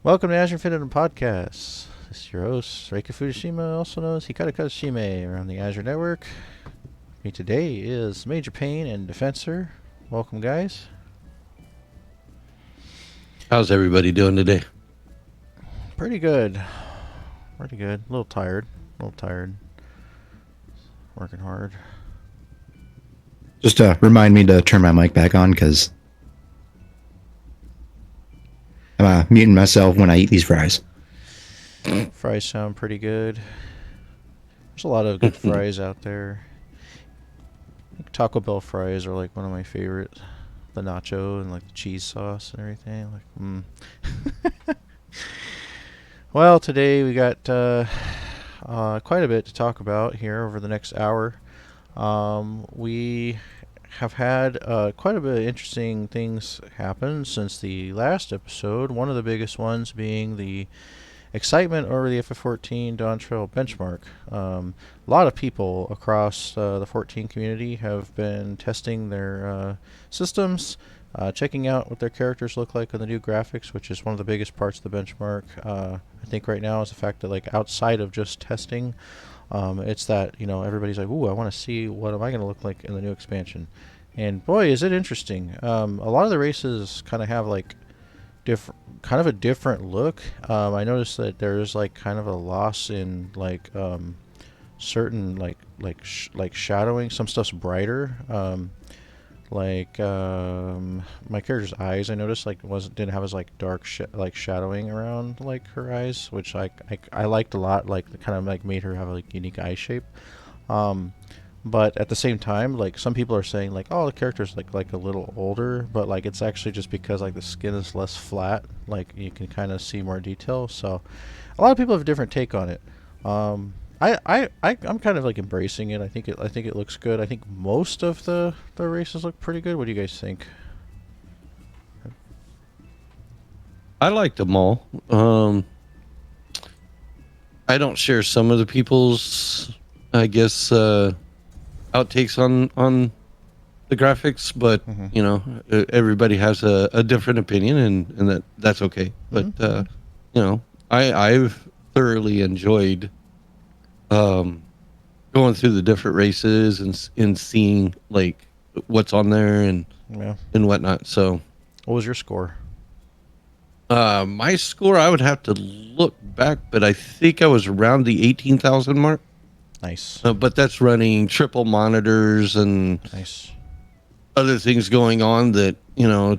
Welcome to Azure Infinitum Podcast. This is your host, Reika Fukushima, also known as Hikari Kazushime, around the Azure Network. Me today is Major Pain and Defensor. Welcome, guys. How's everybody doing today? Pretty good. Pretty good. A little tired. Working hard. Just remind me to turn my mic back on, because I'm muting myself when I eat these fries. Fries sound pretty good. There's a lot of good fries out there. I think Taco Bell fries are like one of my favorite. The nacho and like the cheese sauce and everything. Well, today we got quite a bit to talk about here over the next hour. We have had quite a bit of interesting things happen since the last episode. One of the biggest ones being the excitement over the FF14 Dawn Trail benchmark. A lot of people across the 14 community have been testing their systems, checking out what their characters look like on the new graphics, which is one of the biggest parts of the benchmark. I think right now is the fact that, like, outside of just testing, it's that, everybody's like, ooh, I want to see what am I going to look like in the new expansion. And boy, is it interesting. A lot of the races kind of have like a different look. I noticed that there's like kind of a loss in like certain like shadowing. Some stuff's brighter. My character's eyes, I noticed, like didn't have as like dark shadowing around like her eyes, which I liked a lot. Like it kind of like made her have a like unique eye shape. But at the same time, like some people are saying like, oh, the character's like a little older, but like it's actually just because like the skin is less flat, like you can kind of see more detail. So a lot of people have a different take on it. I'm kind of like embracing it. I think it looks good. I think most of the races look pretty good. What do you guys think? I liked them all. I don't share some of the people's, I guess, outtakes on the graphics, but everybody has a different opinion, and that's okay. But I've thoroughly enjoyed going through the different races and seeing like what's on there and whatnot. So, what was your score? My score, I would have to look back, but I think I was around the 18,000 mark. Nice. But that's running triple monitors and other things going on that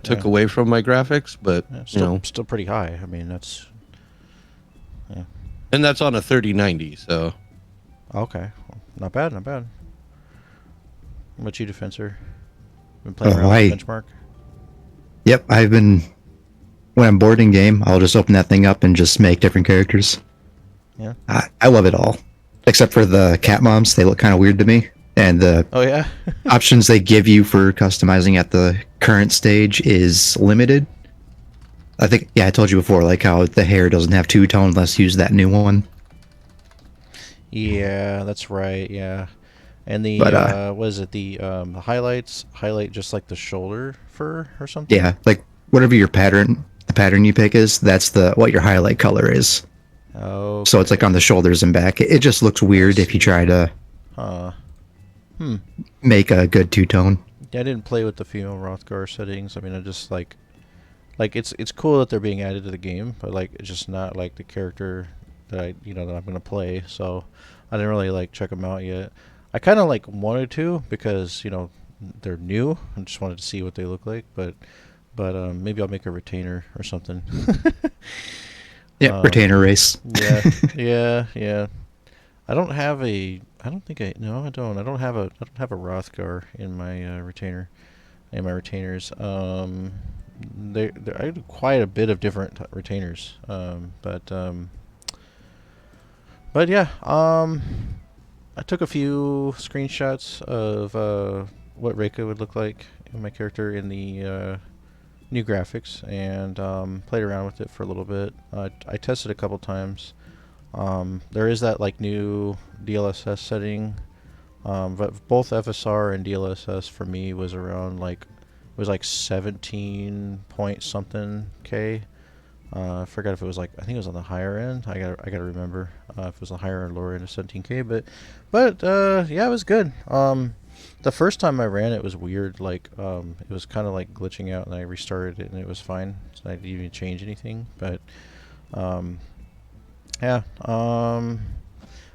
took away from my graphics. But still pretty high. I mean, that's and that's on a 3090. So okay, not bad. What about you, Defensor? Been playing around with benchmark? Yep, I've been. When I'm bored in game, I'll just open that thing up and just make different characters. Yeah, I love it all. Except for the cat moms, they look kind of weird to me. And the options they give you for customizing at the current stage is limited. I think, I told you before, like how the hair doesn't have two-tone unless you use that new one. Yeah, that's right, yeah. And the, was it the highlights? Highlight just like the shoulder fur or something? Yeah, like whatever your pattern, the pattern you pick is, that's what your highlight color is. Oh, so it's like on the shoulders and back. It just looks weird if you try to make a good two-tone. Yeah, I didn't play with the female Rothgar settings. I mean, I just like it's cool that they're being added to the game, but like it's just not like the character that that I'm gonna play. So I didn't really like check them out yet. I kind of like wanted to because they're new. I just wanted to see what they look like, but maybe I'll make a retainer or something. Yeah, retainer race. Yeah, yeah. I don't have a. I don't think I. No, I don't. I don't have a. I don't have a Rothgar in my retainer. In my retainers. I have quite a bit of different retainers. But yeah. I took a few screenshots of what Reika would look like in my character in the new graphics and played around with it for a little bit. I tested a couple times. There is that like new DLSS setting, but both FSR and DLSS for me was around like 17 point something K. I forgot if it was like I think it was on the higher end. I gotta remember if it was the higher or lower end of 17K. But yeah, it was good. The first time I ran it was weird. Like it was kind of like glitching out, and I restarted it, and it was fine. So I didn't even change anything. But yeah.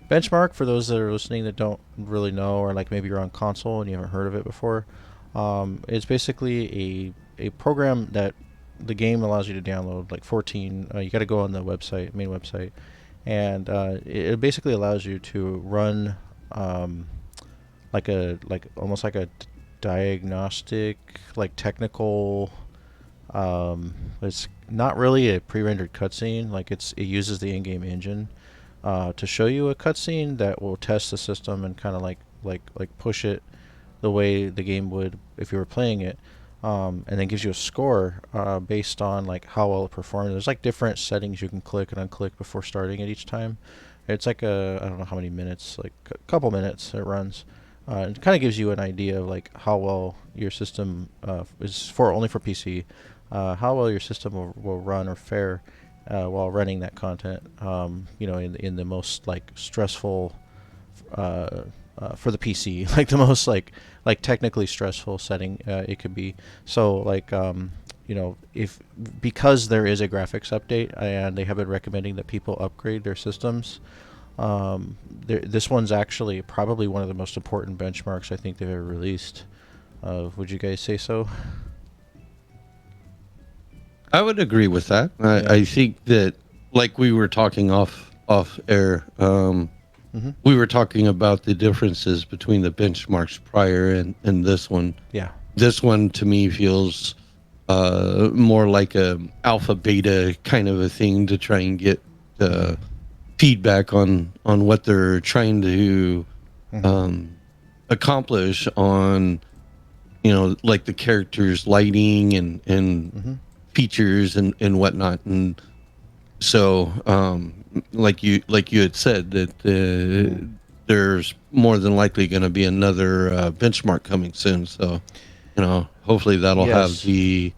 Benchmark for those that are listening that don't really know, or like maybe you're on console and you haven't heard of it before. It's basically a program that the game allows you to download, like 14. You got to go on the website, main website, and it basically allows you to run like almost like a diagnostic, like technical. It's not really a pre-rendered cutscene. Like it uses the in-game engine to show you a cutscene that will test the system and kind of like push it the way the game would if you were playing it, and then gives you a score based on like how well it performed. There's like different settings you can click and unclick before starting it each time. It's like I don't know how many minutes, like a couple minutes it runs. It kind of gives you an idea of like how well your system is only for PC, how well your system will run or fare while running that content. In the most like stressful for the PC, like the most like technically stressful setting it could be. So like if because there is a graphics update and they have been recommending that people upgrade their systems, this one's actually probably one of the most important benchmarks I think they've ever released. Would you guys say so? I would agree with that. I think that, like we were talking off air, we were talking about the differences between the benchmarks prior and this one. Yeah. This one to me feels more like a alpha beta kind of a thing to try and get feedback on what they're trying to accomplish on, like the characters' lighting and features and whatnot. And so like you had said that there's more than likely going to be another benchmark coming soon. So hopefully that'll have the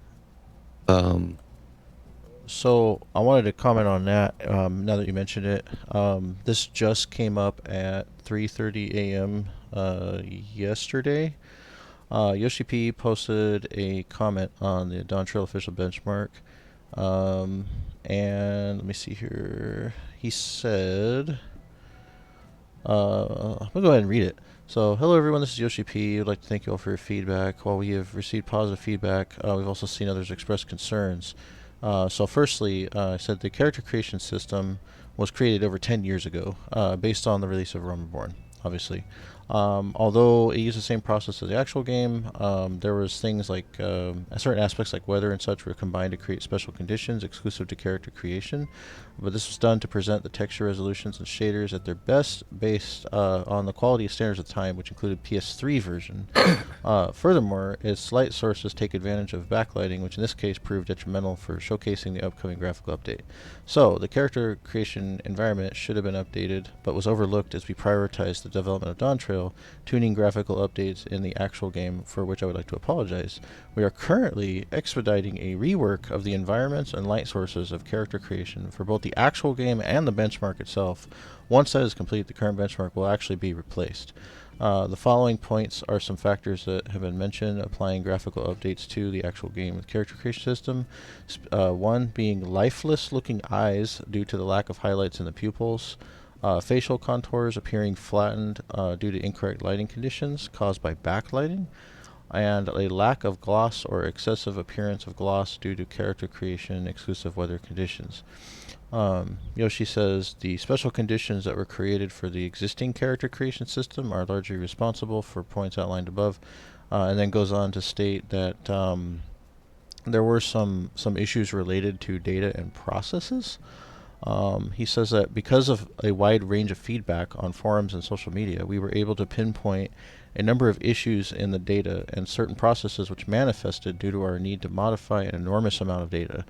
So I wanted to comment on that now that you mentioned it. This just came up at 3:30 a.m. Yesterday. Yoshi P posted a comment on the Dawn Trail official benchmark. And let me see here. He said, I'm going to go ahead and read it. So, hello everyone, this is Yoshi P. I'd like to thank you all for your feedback. While we have received positive feedback, we've also seen others express concerns. So firstly, I said the character creation system was created over 10 years ago, based on the release of Realm Reborn, obviously. Although it used the same process as the actual game, there was things like certain aspects like weather and such were combined to create special conditions exclusive to character creation. But this was done to present the texture resolutions and shaders at their best based on the quality standards of the time, which included PS3 version. Furthermore, its light sources take advantage of backlighting, which in this case proved detrimental for showcasing the upcoming graphical update. So, the character creation environment should have been updated, but was overlooked as we prioritized the development of Dawn Trail, tuning graphical updates in the actual game, for which I would like to apologize. We are currently expediting a rework of the environments and light sources of character creation for both the actual game and the benchmark itself. Once that is complete, the current benchmark will actually be replaced. The following points are some factors that have been mentioned applying graphical updates to the actual game with character creation system. One being lifeless looking eyes due to the lack of highlights in the pupils. Facial contours appearing flattened due to incorrect lighting conditions caused by backlighting. And a lack of gloss or excessive appearance of gloss due to character creation exclusive weather conditions. Yoshi says the special conditions that were created for the existing character creation system are largely responsible for points outlined above, and then goes on to state that there were some issues related to data and processes. He says that because of a wide range of feedback on forums and social media, we were able to pinpoint a number of issues in the data and certain processes which manifested due to our need to modify an enormous amount of data.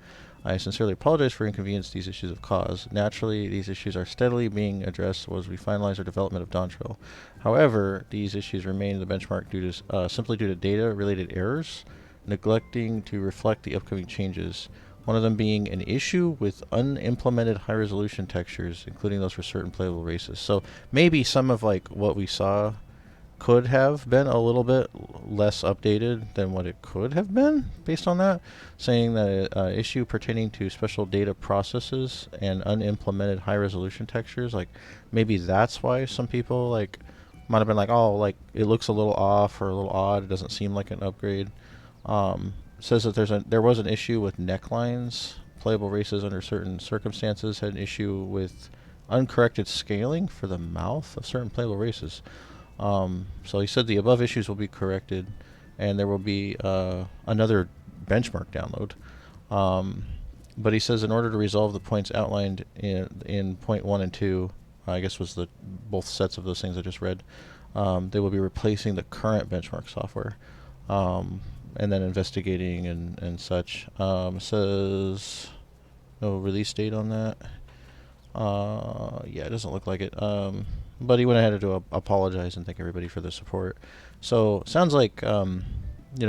I sincerely apologize for inconvenience these issues have caused. Naturally, these issues are steadily being addressed as we finalize our development of Dawntrail. However, these issues remain in the benchmark simply due to data-related errors, neglecting to reflect the upcoming changes. One of them being an issue with unimplemented high-resolution textures, including those for certain playable races. So maybe some of like what we saw could have been a little bit less updated than what it could have been based on that, saying that issue pertaining to special data processes and unimplemented high resolution textures, like maybe that's why some people like might have been like, oh, like it looks a little off or a little odd, it doesn't seem like an upgrade. Says that there was an issue with necklines. Playable races under certain circumstances had an issue with uncorrected scaling for the mouth of certain playable races. So he said the above issues will be corrected, and there will be another benchmark download. But he says in order to resolve the points outlined in point 1 and 2, I guess was the both sets of those things I just read, they will be replacing the current benchmark software, and then investigating and such. Says no release date on that. Yeah, it doesn't look like it. But he went ahead to apologize and thank everybody for the support. So sounds like a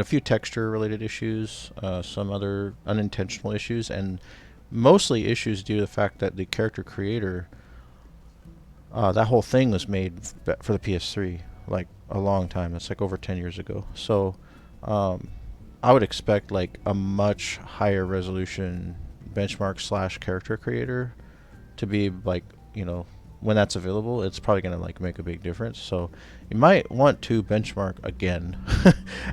few texture-related issues, some other unintentional issues, and mostly issues due to the fact that the character creator, that whole thing was made for the PS3 like a long time. It's like over 10 years ago. So I would expect like a much higher resolution benchmark / character creator to be like, when that's available, it's probably going to like make a big difference. So you might want to benchmark again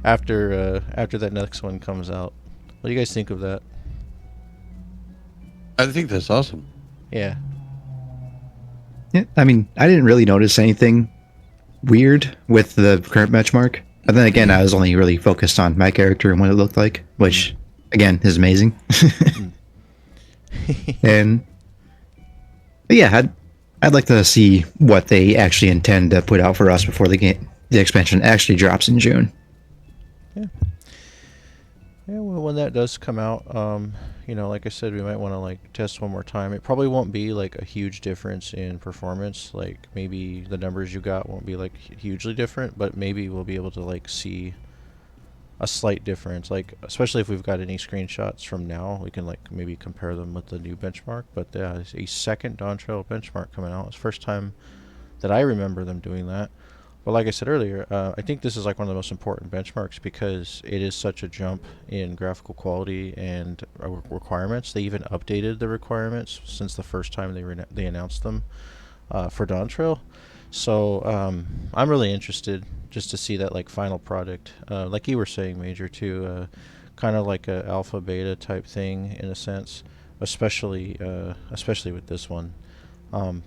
after that next one comes out. What do you guys think of that? I think that's awesome. Yeah. Yeah, I mean, I didn't really notice anything weird with the current benchmark. But then again, I was only really focused on my character and what it looked like, which, again, is amazing. But yeah, I'd like to see what they actually intend to put out for us before the expansion actually drops in June. Yeah. Yeah, well, when that does come out, like I said, we might want to like test one more time. It probably won't be like a huge difference in performance. Like maybe the numbers you got won't be like hugely different, but maybe we'll be able to like see a slight difference. Like especially if we've got any screenshots from now, we can like maybe compare them with the new benchmark. But there's a second Dawntrail benchmark coming out. It's the first time that I remember them doing that. But like I said earlier, I think this is like one of the most important benchmarks because it is such a jump in graphical quality and requirements. They even updated the requirements since the first time they announced them for Dawntrail. So I'm really interested just to see that like final product, like you were saying, Major, too, kind of like a alpha beta type thing in a sense, especially with this one.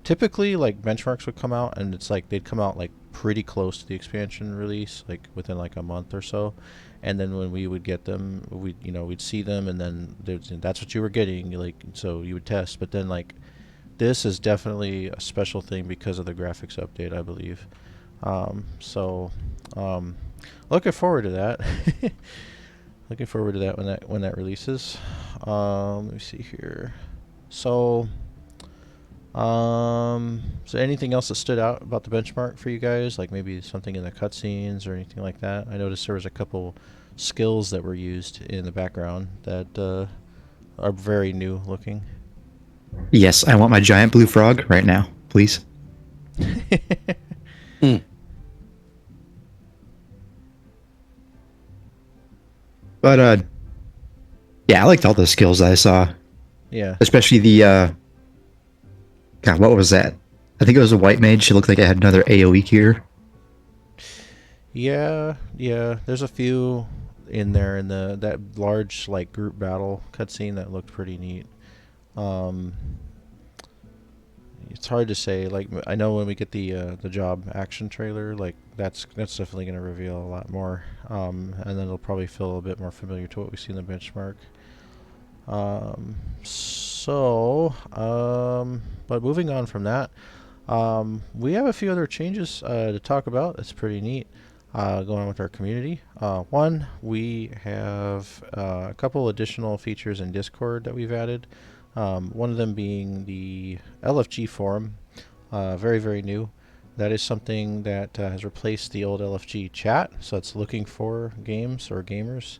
Typically, like benchmarks would come out, and it's like they'd come out like pretty close to the expansion release, like within like a month or so. And then when we would get them, we'd see them, and then that's what you were getting, like so you would test. But then like this is definitely a special thing because of the graphics update, I believe. Looking forward to that. Looking forward to that when that releases. Let me see here. So anything else that stood out about the benchmark for you guys? Like maybe something in the cutscenes or anything like that? I noticed there was a couple skills that were used in the background that are very new looking. Yes, I want my giant blue frog right now, please. But yeah, I liked all the skills I saw. Yeah. Especially the God, what was that? I think it was a white mage. She looked like it had another AoE cure. Yeah, yeah. There's a few in there in the that large like group battle cutscene that looked pretty neat. Um, it's hard to say. Like I know when we get the job action trailer, like that's definitely going to reveal a lot more. And then it'll probably feel a bit more familiar to what we see in the benchmark. But moving on from that, we have a few other changes to talk about. It's pretty neat going on with our community. One, we have a couple additional features in Discord that we've added. One of them being the LFG forum, very, very new. That is something that has replaced the old LFG chat, so it's looking for games or gamers.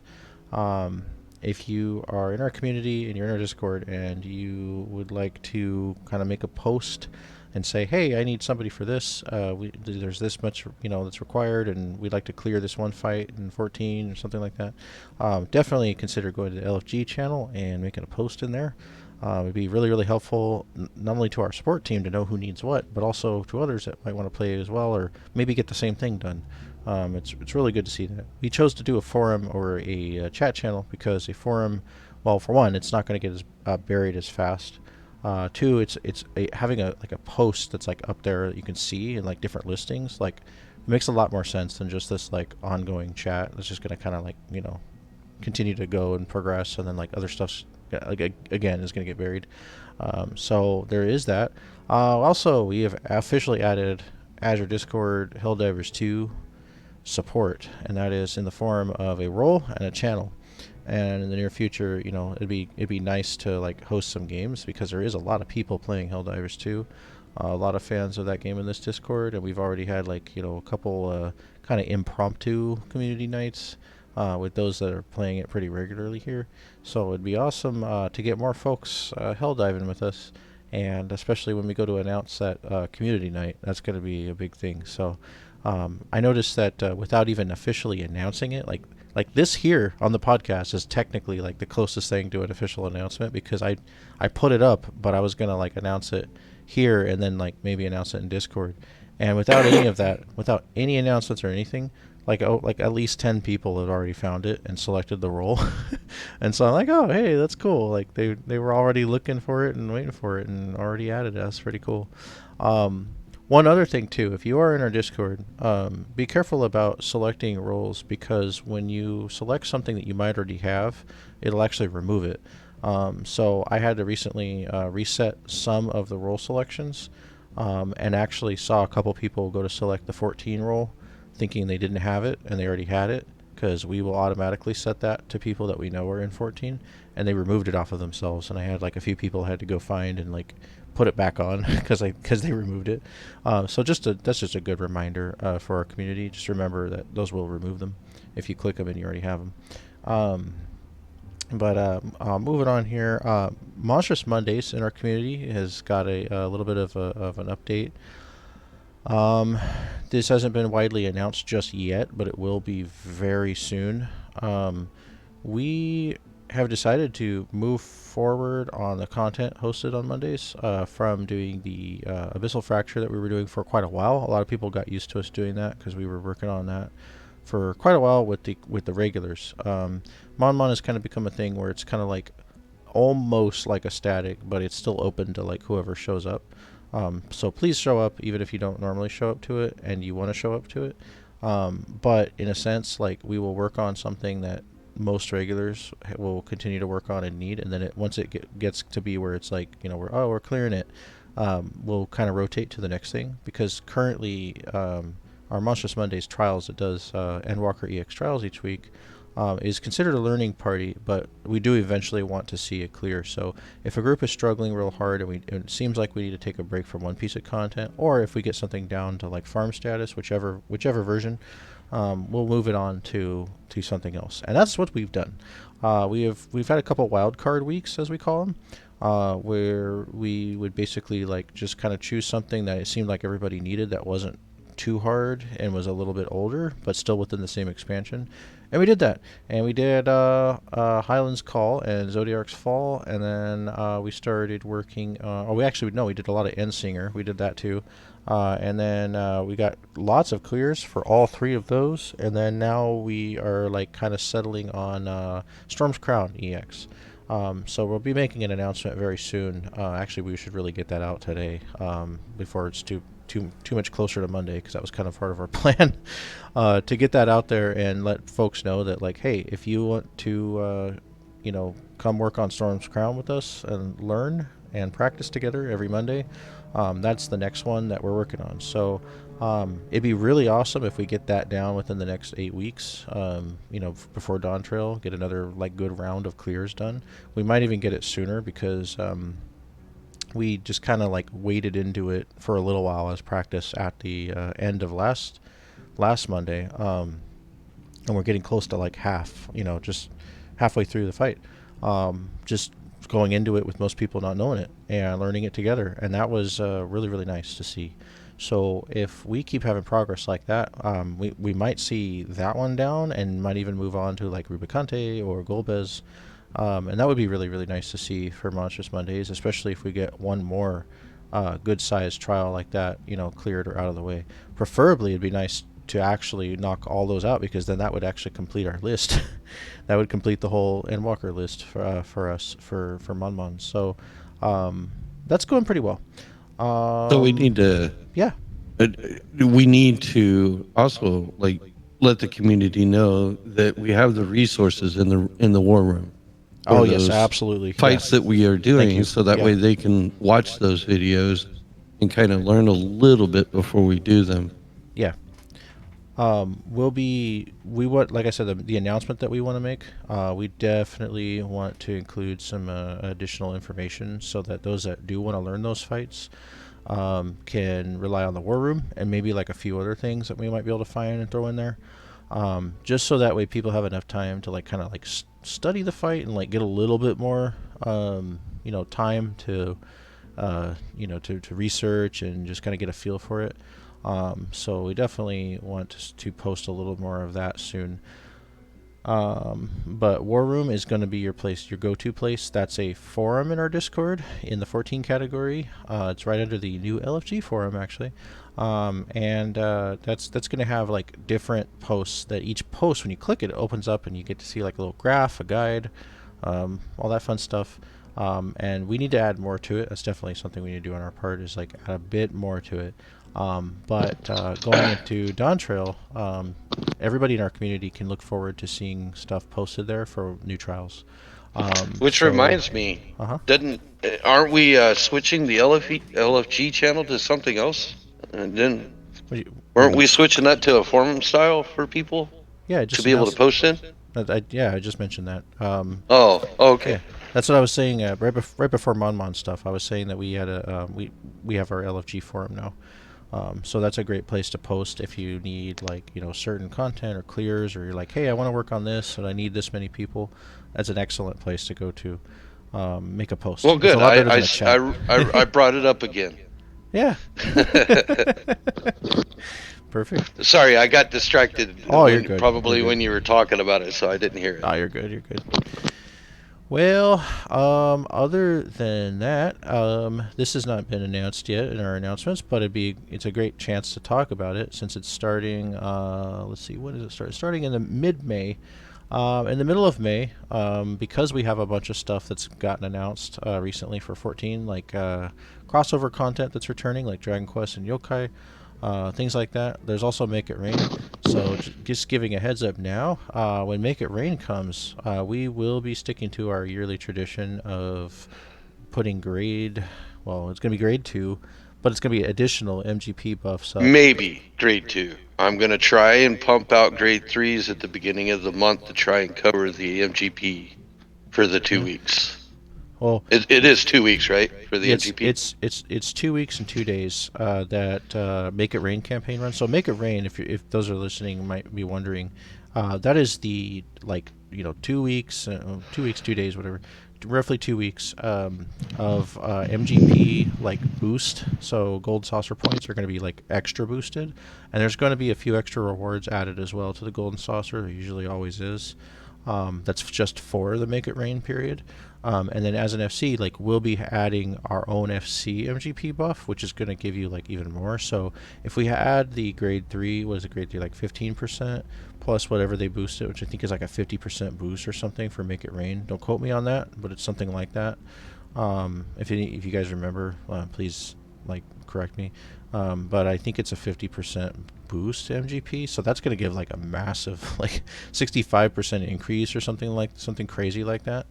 Um, if you are in our community and you're in our Discord and you would like to kind of make a post and say, hey, I need somebody for this. There's this much, that's required, and we'd like to clear this one fight in 14 or something like that. Definitely consider going to the LFG channel and making a post in there. It'd be really, really helpful, not only to our support team to know who needs what, but also to others that might want to play as well, or maybe get the same thing done. It's really good to see that. We chose to do a forum or a chat channel because a forum, well, for one, it's not going to get as buried as fast. Two, having a post that's like up there that you can see and like different listings. Like it makes a lot more sense than just this like ongoing chat that's just going to kind of like continue to go and progress, and then like other stuff's like again is going to get buried. So there is that. Also, we have officially added Azure Discord Helldivers 2 support, and that is in the form of a role and a channel. And in the near future, it'd be nice to like host some games because there is a lot of people playing Helldivers 2. A lot of fans of that game in this Discord, and we've already had like a couple kind of impromptu community nights with those that are playing it pretty regularly here. So it'd be awesome to get more folks hell diving with us, and especially when we go to announce that community night, that's going to be a big thing. So I noticed that without even officially announcing it, like this here on the podcast is technically like the closest thing to an official announcement, because I put it up, but I was gonna like announce it here and then like maybe announce it in Discord, and without any of that, without any announcements or anything, like at least 10 people had already found it and selected the role. And so I'm like, oh hey, that's cool. Like they were already looking for it and waiting for it and already added it. That's pretty cool. One other thing too, if you are in our Discord, be careful about selecting roles, because when you select something that you might already have, it'll actually remove it. So I had to recently reset some of the role selections, and actually saw a couple people go to select the 14 role thinking they didn't have it and they already had it, because we will automatically set that to people that we know are in 14, and they removed it off of themselves, and I had like a few people I had to go find and like put it back on because they removed it. So that's just a good reminder for our community. Just remember that those will remove them if you click them and you already have them. But moving on here, Monstrous Mondays in our community has got a little bit of an update. This hasn't been widely announced just yet, but it will be very soon. We have decided to move forward on the content hosted on Mondays from doing the Abyssal Fracture that we were doing for quite a while. A lot of people got used to us doing that because we were working on that for quite a while with the regulars. Mon has kind of become a thing where it's kind of like almost like a static, but it's still open to like whoever shows up. So please show up even if you don't normally show up to it and you want to show up to it. But in a sense, like we will work on something that most regulars will continue to work on and need, and then once it gets to be where it's like we're clearing it, we'll kind of rotate to the next thing, because currently our Monstrous Mondays trials that does Endwalker EX trials each week is considered a learning party, but we do eventually want to see it clear. So if a group is struggling real hard and it seems like we need to take a break from one piece of content, or if we get something down to like farm status, whichever version, we'll move it on to something else. And that's what we've done. We've had a couple wild card weeks, as we call them, where we would basically like just kind of choose something that it seemed like everybody needed that wasn't too hard and was a little bit older, but still within the same expansion. And we did that. And we did Highland's Call and Zodiarc's Fall, and then we started working. We did a lot of Endsinger. We did that too. And then we got lots of clears for all three of those. And then now we are like kind of settling on Storm's Crown EX. So we'll be making an announcement very soon. Actually, we should really get that out today before it's too much closer to Monday, because that was kind of part of our plan to get that out there and let folks know that, like, hey, if you want to, come work on Storm's Crown with us and learn and practice together every Monday, that's the next one that we're working on. So it'd be really awesome if we get that down within the next 8 weeks, before Dawn Trail, get another like good round of clears done. We might even get it sooner, because we just kind of like waded into it for a little while as practice at the end of last Monday, and we're getting close to like half, just halfway through the fight, just going into it with most people not knowing it and learning it together, and that was really, really nice to see. So if we keep having progress like that, we might see that one down and might even move on to like Rubicante or Golbez. And that would be really, really nice to see for Monstrous Mondays, especially if we get one more good-sized trial like that, cleared or out of the way. Preferably, it'd be nice to actually knock all those out, because then that would actually complete our list. That would complete the whole Endwalker list for us for Mon. So that's going pretty well. So we need to. Yeah. We need to also let the community know that we have the resources in the war room. Oh yes, absolutely. Fights that we are doing, so that way they can watch those videos and kind of learn a little bit before we do them. Yeah. Like I said, the announcement that we want to make, we definitely want to include some additional information, so that those that do want to learn those fights can rely on the war room and maybe like a few other things that we might be able to find and throw in there, just so that way people have enough time to like kind of like study the fight and like get a little bit more time to to research and just kind of get a feel for it. So we definitely want to post a little more of that soon. But War Room is going to be your go-to place. That's a forum in our Discord in the 14 category. It's right under the new LFG forum, actually. And that's going to have like different posts, that each post, when you click it, it opens up and you get to see like a little graph, a guide, all that fun stuff. And we need to add more to it. That's definitely something we need to do on our part, is like add a bit more to it. But going into Dawn Trail, everybody in our community can look forward to seeing stuff posted there for new trials. Which reminds me, aren't we switching the LFG channel to something else? And then weren't we switching that to a forum style for people? Yeah, to be able to post in. I just mentioned that. Okay. Yeah, that's what I was saying right before Mon stuff. I was saying that we had we have our LFG forum now. So that's a great place to post if you need certain content or clears, or you're like, hey, I want to work on this and I need this many people. That's an excellent place to go to make a post. Well, good. I brought it up again. Yeah. Perfect. Sorry, I got distracted. You're good. Probably when you were talking about it, so I didn't hear it. You're good. You're good. Well, other than that, this has not been announced yet in our announcements, but it's a great chance to talk about it, since it's starting, let's see, when does it start? Starting in the mid-May. In the middle of May, because we have a bunch of stuff that's gotten announced recently for 14, like crossover content that's returning, like Dragon Quest and Yokai, things like that. There's also Make It Rain. So just giving a heads up now, when Make It Rain comes, we will be sticking to our yearly tradition of putting it's going to be grade 2, but it's going to be additional MGP buffs up. Maybe grade 2. I'm going to try and pump out grade 3s at the beginning of the month to try and cover the MGP for the 2 weeks. Well, it is 2 weeks, right, for the MGP? It's 2 weeks and 2 days that Make It Rain campaign runs. So Make It Rain, if those are listening might be wondering, That is the 2 weeks, 2 weeks, 2 days, whatever, roughly 2 weeks of MGP boost. So gold saucer points are going to be extra boosted, and there's going to be a few extra rewards added as well to the golden saucer. There usually always is. That's just for the Make It Rain period. And then as an FC, we'll be adding our own FC MGP buff, which is going to give you even more. So if we add the grade 3, what is it, grade 3, 15%, plus whatever they boost it, which I think is a 50% boost or something for Make It Rain. Don't quote me on that, but it's something like that. If you guys remember, please correct me. But I think it's a 50% boost to MGP, so that's going to give a massive 65% increase or something crazy like that.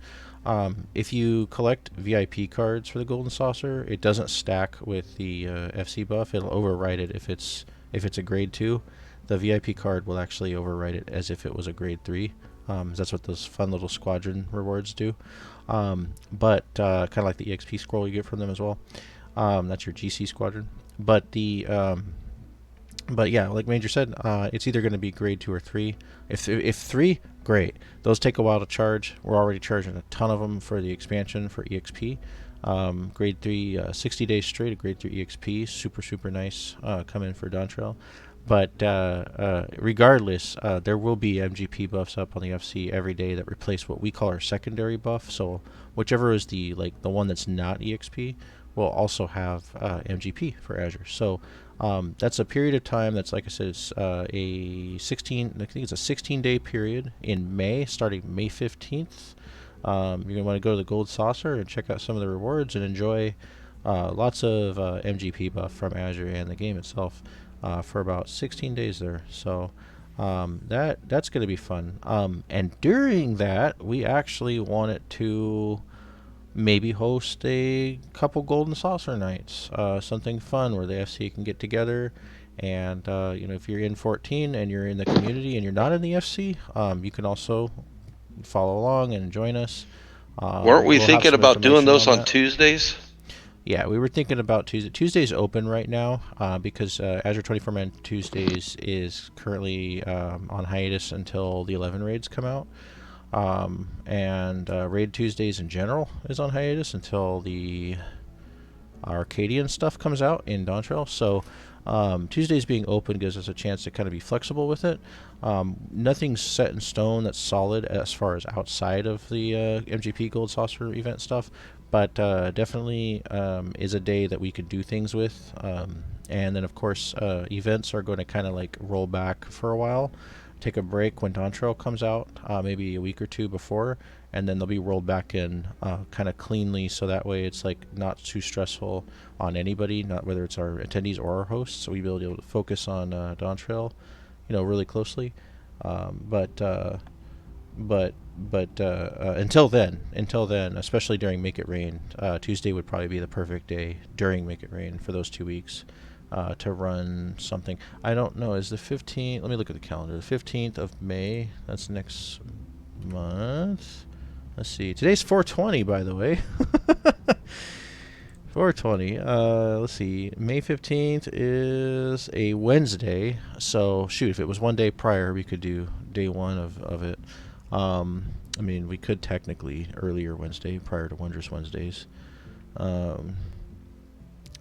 If you collect VIP cards for the Golden Saucer, it doesn't stack with the FC buff. It'll override it if it's a grade 2. The VIP card will actually override it as if it was a grade 3. That's what those fun little squadron rewards do. But kind of like the EXP scroll you get from them as well. That's your GC squadron. But yeah, like Major said, it's either going to be grade 2 or 3. If 3, great. Those take a while to charge. We're already charging a ton of them for the expansion for EXP. Grade 3, 60 days straight of grade 3 EXP. Super nice. Come in for Dontrell. But regardless, there will be MGP buffs up on the FC every day that replace what we call our secondary buff. So whichever is the one that's not EXP will also have MGP for Azure. So that's a period of time that's, like I said, it's a 16-day period in May, starting May 15th. You're going to want to go to the Gold Saucer and check out some of the rewards and enjoy lots of MGP buff from Azure and the game itself for about 16 days there. So that's going to be fun. And during that, we actually wanted to maybe host a couple Golden Saucer nights, something fun where the FC can get together. And if you're in 14 and you're in the community and you're not in the FC, you can also follow along and join us. Weren't we thinking about doing those on Tuesdays? Yeah, we were thinking about Tuesday. Tuesday's open right now because Azure 24-Man Tuesdays is currently on hiatus until the 11 raids come out. And Raid Tuesdays in general is on hiatus until the Arcadian stuff comes out in Dontrell. So Tuesdays being open gives us a chance to kind of be flexible with it. Nothing's set in stone that's solid as far as outside of the MGP Gold Saucer event stuff, but definitely is a day that we could do things with. And then, of course, events are going to kind of roll back for a while. Take a break when Dontrell comes out, maybe a week or two before, and then they'll be rolled back in kind of cleanly, so that way it's not too stressful on anybody, not whether it's our attendees or our hosts. So we'll be able to focus on Dontrell, really closely. But until then, especially during Make It Rain, Tuesday would probably be the perfect day during Make It Rain for those 2 weeks. To run something. I don't know, is the 15th, let me look at the calendar, the 15th of May, that's next month. Let's see, today's 4/20, by the way. 4/20, let's see, May 15th is a Wednesday, so shoot, if it was one day prior, we could do day 1 of it. I mean, we could technically earlier Wednesday, prior to Wondrous Wednesdays.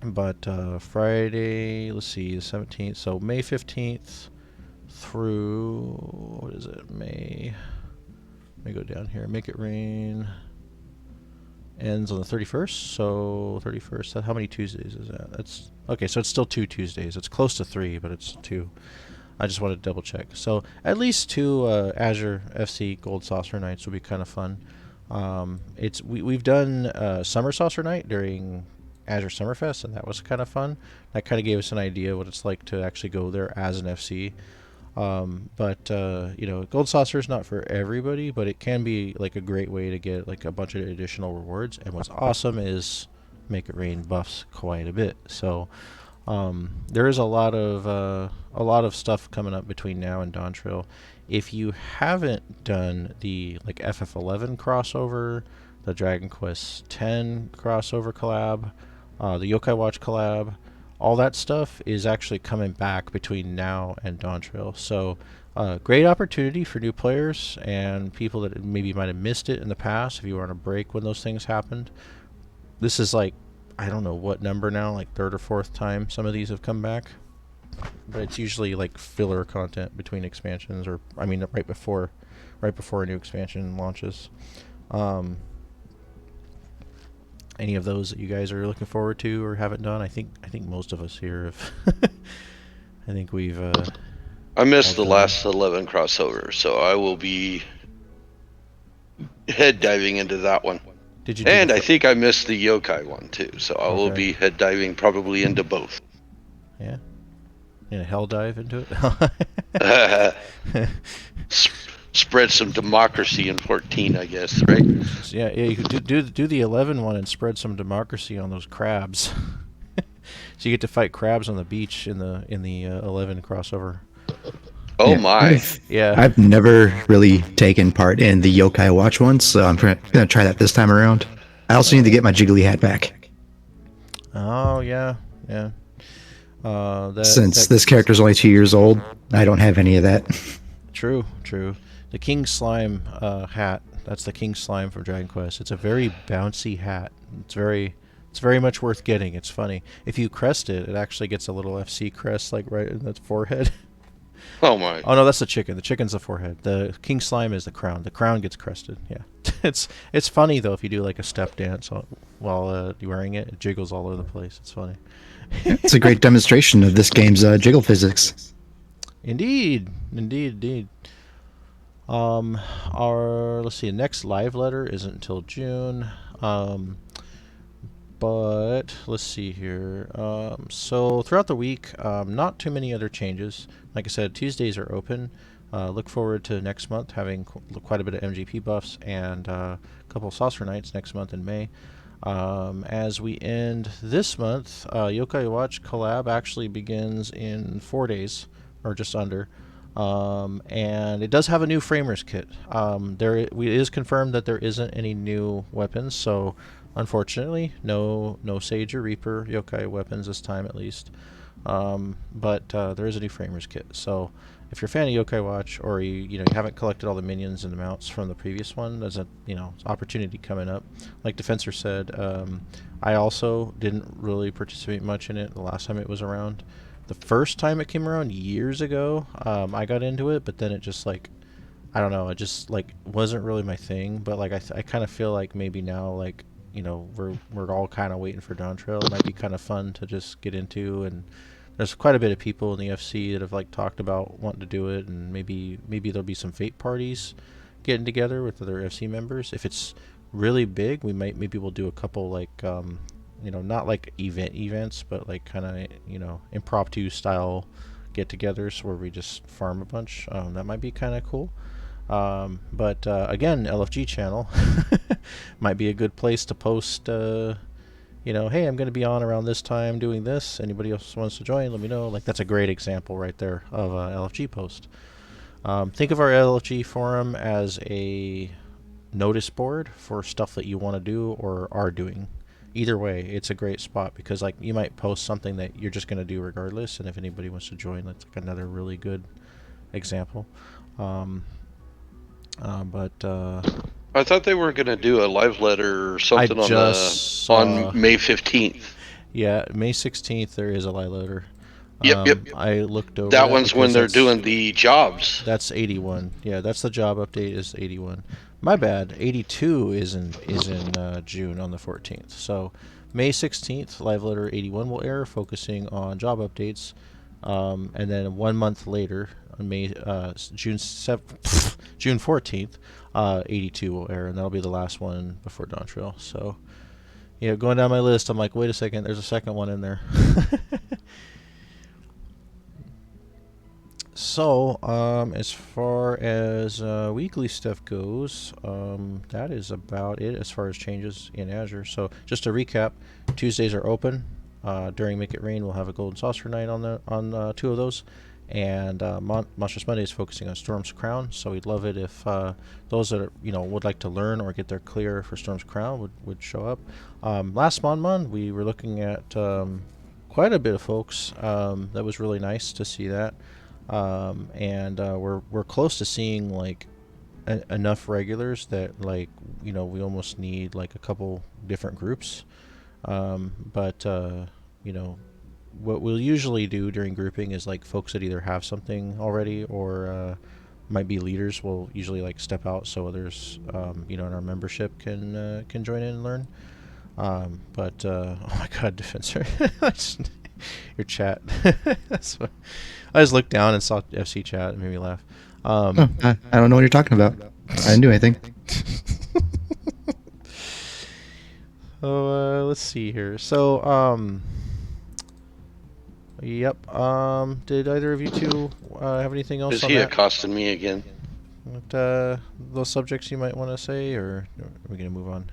But Friday, let's see, the 17th. So May 15th through, what is it, May? Let me go down here. Make It Rain ends on the 31st. So 31st, how many Tuesdays is that? That's okay, so it's still 2 Tuesdays. It's close to 3, but it's 2. I just wanted to double check. So at least 2 Azure FC Gold Saucer nights would be kind of fun. We've done Summer Saucer night during Azure Summerfest, and that was kind of fun. That kind of gave us an idea what it's like to actually go there as an FC. But Gold Saucer is not for everybody, but it can be a great way to get a bunch of additional rewards. And what's awesome is Make It Rain buffs quite a bit. So there is a lot of stuff coming up between now and Dontrell. If you haven't done the FF11 crossover, the Dragon Quest X crossover collab, the Yokai Watch collab, all that stuff is actually coming back between now and Dontrell. So great opportunity for new players and people that maybe might have missed it in the past if you were on a break when those things happened. This is like, I don't know what number now, like third or fourth time some of these have come back. But it's usually like filler content between expansions, or I mean right before a new expansion launches. Any of those that you guys are looking forward to or haven't done? I think most of us here have. I think we've. I missed the last 11 crossover, so I will be head diving into that one. Did you? And I think I missed the yokai one too, so I will be head diving probably into both. Yeah. In a hell dive into it. Spread some democracy in 14, I guess, right? Yeah, you could do the 11 one and spread some democracy on those crabs. So you get to fight crabs on the beach in the 11 crossover. Oh my! I've never really taken part in the Yokai Watch one, so I'm gonna try that this time around. I also need to get my Jiggly hat back. Oh yeah. Since this character's only 2 years old, I don't have any of that. True. The King Slime hat. That's the King Slime from Dragon Quest. It's a very bouncy hat. It's very much worth getting. It's funny. If you crest it, it actually gets a little FC crest like right in the forehead. Oh my! Oh no, that's the chicken. The chicken's the forehead. The King Slime is the crown. The crown gets crested. Yeah, it's funny though if you do like a step dance while you're wearing it. It jiggles all over the place. It's funny. It's a great demonstration of this game's jiggle physics. Indeed. Let's see. Next live letter isn't until June. But let's see here. So throughout the week, not too many other changes. Like I said, Tuesdays are open. Look forward to next month having quite a bit of MGP buffs and a couple of Saucer Nights next month in May. As we end this month, Yokai Watch collab actually begins in 4 days, or just under. And it does have a new framers kit. It is confirmed that there isn't any new weapons, so unfortunately, no Sage or Reaper Yokai weapons this time at least. But there is a new framers kit. So if you're a fan of Yokai Watch, or you haven't collected all the minions and the mounts from the previous one, there's a opportunity coming up. Like Defensor said, I also didn't really participate much in it the last time it was around. The first time it came around years ago, I got into it, but then it just I don't know, it just wasn't really my thing. But I kind of feel like maybe now we're all kind of waiting for Dawn Trail. It might be kind of fun to just get into, and there's quite a bit of people in the FC that have talked about wanting to do it, and maybe there'll be some Fate parties getting together with other FC members. If it's really big, maybe we'll do a couple not like events, but kind of impromptu style get-togethers where we just farm a bunch. That might be kind of cool. But again, LFG channel might be a good place to post. Hey, I'm going to be on around this time doing this. Anybody else wants to join? Let me know. That's a great example right there of a LFG post. Think of our LFG forum as a notice board for stuff that you want to do or are doing. Either way, it's a great spot because you might post something that you're just going to do regardless, and if anybody wants to join, that's another really good example. But I thought they were going to do a live letter or something on May 15th. Yeah, May 16th there is a live letter. Yep. I looked over. That one's when they're doing the jobs. That's 81. Yeah, that's the job update is 81. My bad. 82 is in June on the 14th. So May 16th, live letter 81 will air, focusing on job updates. And then 1 month later, on June 14th, 82 will air, and that'll be the last one before Dawn Trail. So, going down my list, I'm like, wait a second, there's a second one in there. So, as far as weekly stuff goes, that is about it as far as changes in Azure. So, just to recap, Tuesdays are open. During Make It Rain, we'll have a Golden Saucer Night on 2 of those. And Monstrous Monday is focusing on Storm's Crown, so we'd love it if those that would like to learn or get their clear for Storm's Crown would show up. Last Mon, we were looking at quite a bit of folks. That was really nice to see that. and we're close to seeing like enough regulars that like we almost need like a couple different groups. But what we'll usually do during grouping is like folks that either have something already or might be leaders will usually like step out so others in our membership can join in and learn. But oh my god, Defensor, your chat. That's what, I just looked down and saw FC chat and made me laugh. I don't know what you're talking about. I didn't do anything. So let's see here. So yep. Did either of you two have anything else? Is he accosting me again? What, those subjects you might want to say, or are we gonna move on?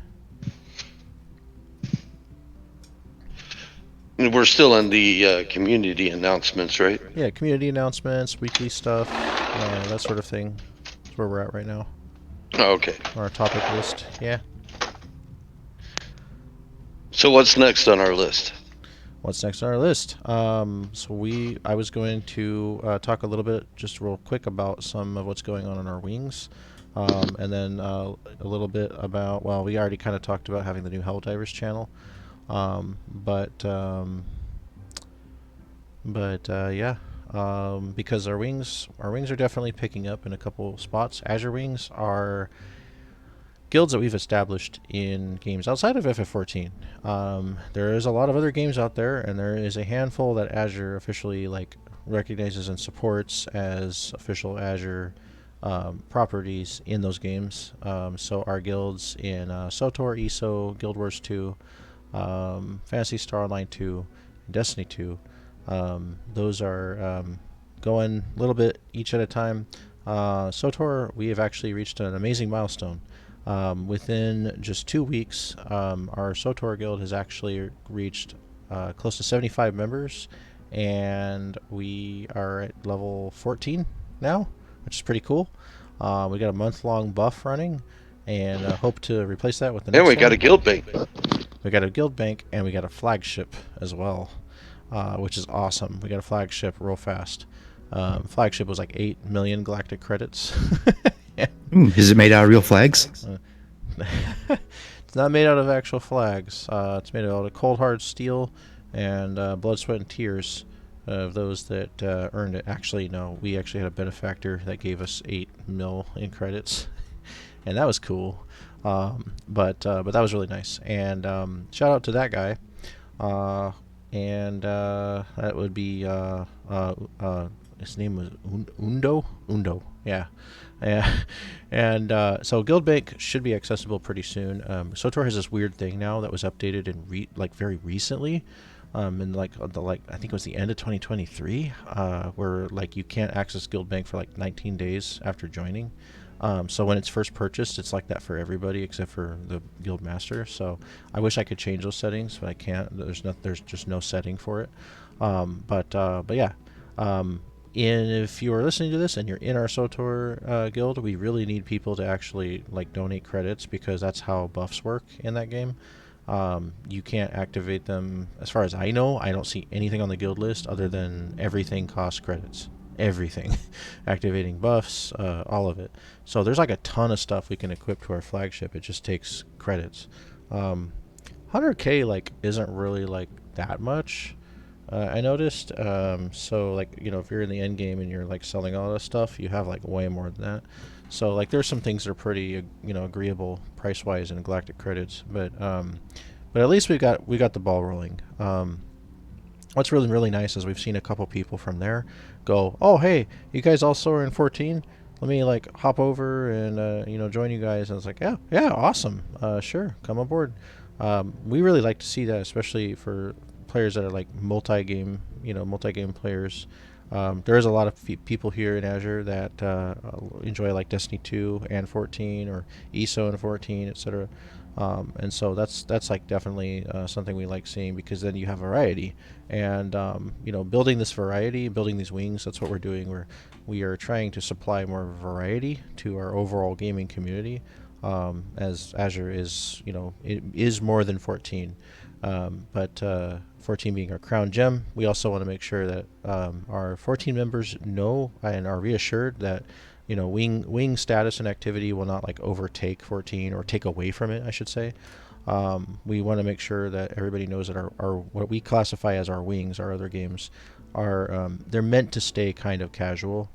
We're still on the community announcements, right? Yeah, community announcements, weekly stuff, that sort of thing. That's where we're at right now. Oh, okay. Our topic list, yeah. So what's next on our list? What's next on our list? I was going to talk a little bit, just real quick, about some of what's going on in our wings. And then a little bit about, well, we already kind of talked about having the new Helldivers channel. Because our wings are definitely picking up in a couple spots. Azure wings are guilds that we've established in games outside of FF14. There is a lot of other games out there, and there is a handful that Azure officially like recognizes and supports as official Azure properties in those games. So our guilds in SOTOR, ESO, Guild Wars 2, Phantasy Star Online 2, Destiny 2. Those are going a little bit each at a time. SOTOR, we have actually reached an amazing milestone. Within just 2 weeks, our SOTOR guild has actually reached close to 75 members, and we are at level 14 now, which is pretty cool. We got a month-long buff running, and hope to replace that with the next one. And we got a guild bank. We got a guild bank, and we got a flagship as well, which is awesome. We got a flagship real fast. Flagship was like 8 million galactic credits. Yeah. Is it made out of real flags? It's not made out of actual flags. It's made out of cold hard steel and blood, sweat, and tears of those that earned it. Actually, no, we actually had a benefactor that gave us 8 mil in credits, and that was cool. But that was really nice. And shout out to that guy. That would be his name was Undo, yeah. And so Guild Bank should be accessible pretty soon. SOTOR has this weird thing now that was updated in very recently, in I think it was the end of 2023, where like you can't access Guild Bank for like 19 days after joining. So when it's first purchased, it's like that for everybody except for the guild master. So I wish I could change those settings, but I can't. There's just no setting for it. But yeah. And if you are listening to this and you're in our SOTOR guild, we really need people to actually like donate credits, because that's how buffs work in that game. You can't activate them. As far as I know, I don't see anything on the guild list other than everything costs credits. Everything. Activating buffs, all of it. So there's like a ton of stuff we can equip to our flagship. It just takes credits. 100k like isn't really like that much. I noticed. So like, if you're in the end game and you're like selling all this stuff, you have like way more than that. So like there's some things that are pretty agreeable price wise in galactic credits, but at least we got the ball rolling. What's really nice is we've seen a couple people from there go, oh hey, you guys also are in 14. Let me like hop over and join you guys. And it's like, yeah, awesome. Sure, come aboard. We really like to see that, especially for players that are like multi-game players. There is a lot of people here in Azure that enjoy like Destiny 2 and 14, or ESO and 14, etc. And so that's like definitely something we like seeing, because then you have variety. And building this variety, building these wings, that's what we're doing. We are trying to supply more variety to our overall gaming community, as Azure is it is more than 14. But 14 being our crown gem, we also want to make sure that our 14 members know and are reassured that wing status and activity will not like overtake 14 or take away from it, I should say. We want to make sure that everybody knows that our what we classify as our wings, our other games, are they're meant to stay kind of casual.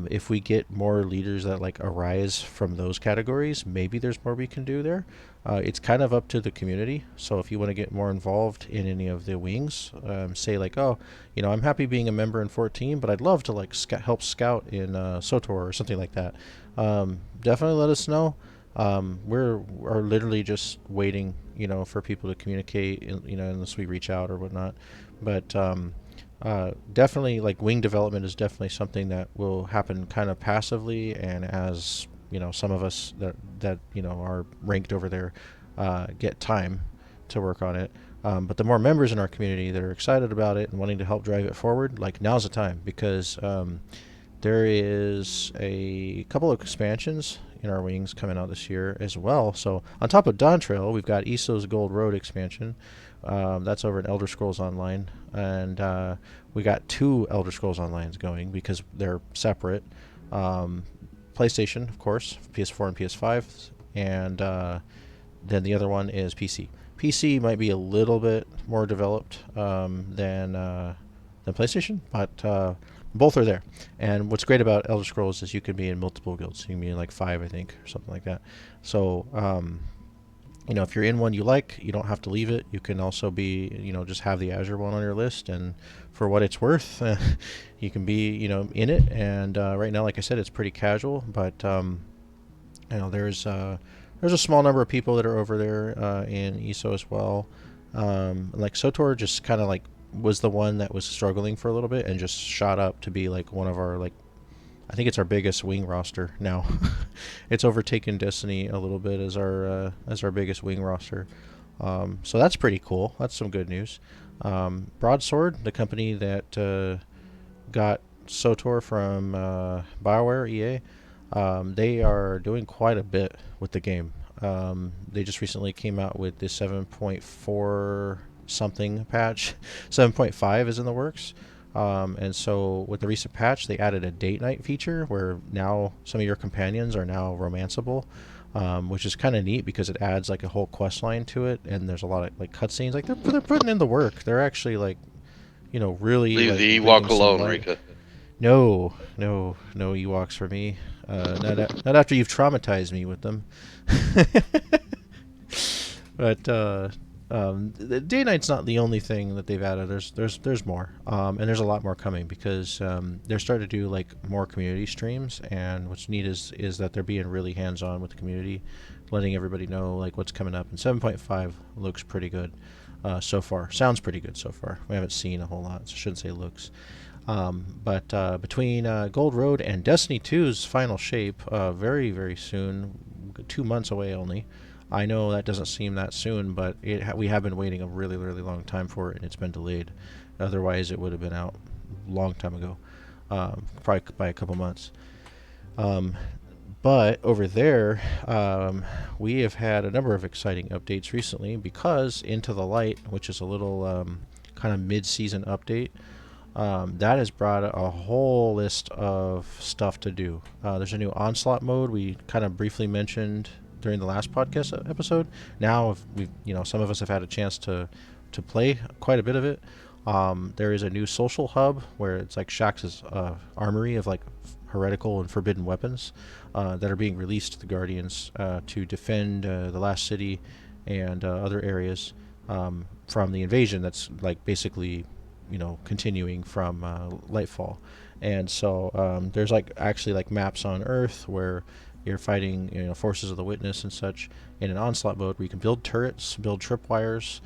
If we get more leaders that like arise from those categories, maybe there's more we can do there. It's kind of up to the community. So if you want to get more involved in any of the wings, say like, oh, I'm happy being a member in 14, but I'd love to like help scout in SOTOR or something like that. Definitely let us know. We're literally just waiting, for people to communicate, unless we reach out or whatnot. But definitely, like wing development is definitely something that will happen kind of passively, and as some of us that are ranked over there get time to work on it. But the more members in our community that are excited about it and wanting to help drive it forward, like now's the time, because there is a couple of expansions in our wings coming out this year as well. So on top of Dawn Trail, we've got ESO's Gold Road expansion. That's over in Elder Scrolls Online, and we got 2 Elder Scrolls Onlines going because they're separate. PlayStation, of course, PS4 and PS5, and then the other one is PC. PC might be a little bit more developed than PlayStation, but both are there. And what's great about Elder Scrolls is you can be in multiple guilds. You can be in like 5, I think, or something like that. So, if you're in one you like, you don't have to leave it. You can also be, just have the Azure one on your list. And for what it's worth, you can be, in it. And right now, like I said, it's pretty casual. But, there's a small number of people that are over there in ESO as well. Like SOTOR just kind of like was the one that was struggling for a little bit and just shot up to be like one of our like, I think it's our biggest wing roster now. It's overtaken Destiny a little bit as our biggest wing roster. So that's pretty cool. That's some good news. Broadsword, the company that got SOTOR from BioWare EA, they are doing quite a bit with the game. They just recently came out with the 7.4 something patch. 7.5 is in the works. And so with the recent patch, they added a date night feature where now some of your companions are now romanceable, which is kind of neat because it adds like a whole quest line to it, and there's a lot of like cutscenes. Like they're putting in the work. They're actually like, really leave like, the Ewok alone, Rika. No Ewoks for me. Not after you've traumatized me with them. But the day night's not the only thing that they've added. There's more, and there's a lot more coming because they're starting to do like more community streams. And what's neat is that they're being really hands-on with the community, letting everybody know like what's coming up. And 7.5 looks pretty good so far. Sounds pretty good so far. We haven't seen a whole lot, so I shouldn't say looks. But between Gold Road and Destiny 2's final shape, very, very soon, 2 months away only. I know that doesn't seem that soon, but we have been waiting a really, really long time for it, and it's been delayed. Otherwise, it would have been out a long time ago, probably by a couple months. But over there, we have had a number of exciting updates recently because Into the Light, which is a little kind of mid-season update, that has brought a whole list of stuff to do. There's a new Onslaught mode we kind of briefly mentioned during the last podcast episode. Now some of us have had a chance to play quite a bit of it. There is a new social hub where it's like Shax's armory of like heretical and forbidden weapons that are being released to the Guardians to defend the last city and other areas from the invasion that's like basically continuing from Lightfall. And so there's like actually like maps on Earth where you're fighting forces of the Witness and such in an Onslaught mode where you can build turrets, build tripwires,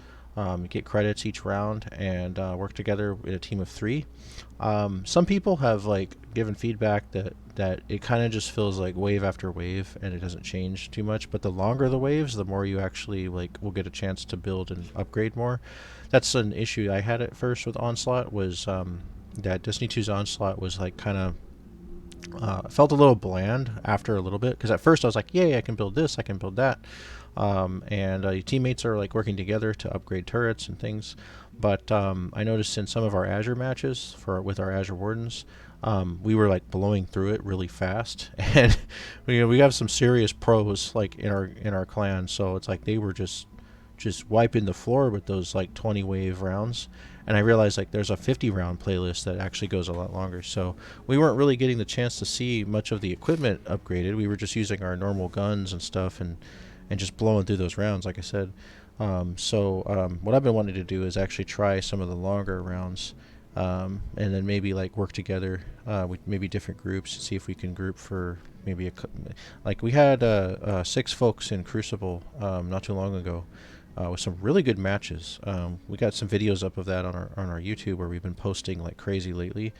get credits each round, and work together in a team of 3. Some people have like given feedback that it kind of just feels like wave after wave and it doesn't change too much, but the longer the waves, the more you actually like will get a chance to build and upgrade more. That's an issue I had at first with Onslaught, was that Destiny 2's Onslaught was like kind of It felt a little bland after a little bit, because at first I was like, yay, I can build this, I can build that. And your teammates are like working together to upgrade turrets and things. But I noticed in some of our Azure matches with our Azure Wardens, we were like blowing through it really fast, and we have some serious pros like in our clan. So it's like they were just wiping the floor with those like 20 wave rounds. And I realized like there's a 50 round playlist that actually goes a lot longer. So we weren't really getting the chance to see much of the equipment upgraded. We were just using our normal guns and stuff, and just blowing through those rounds, like I said. What I've been wanting to do is actually try some of the longer rounds, and then maybe like work together with maybe different groups and see if we can group for maybe like we had 6 folks in Crucible not too long ago. With some really good matches. We got some videos up of that on our YouTube, where we've been posting like crazy lately.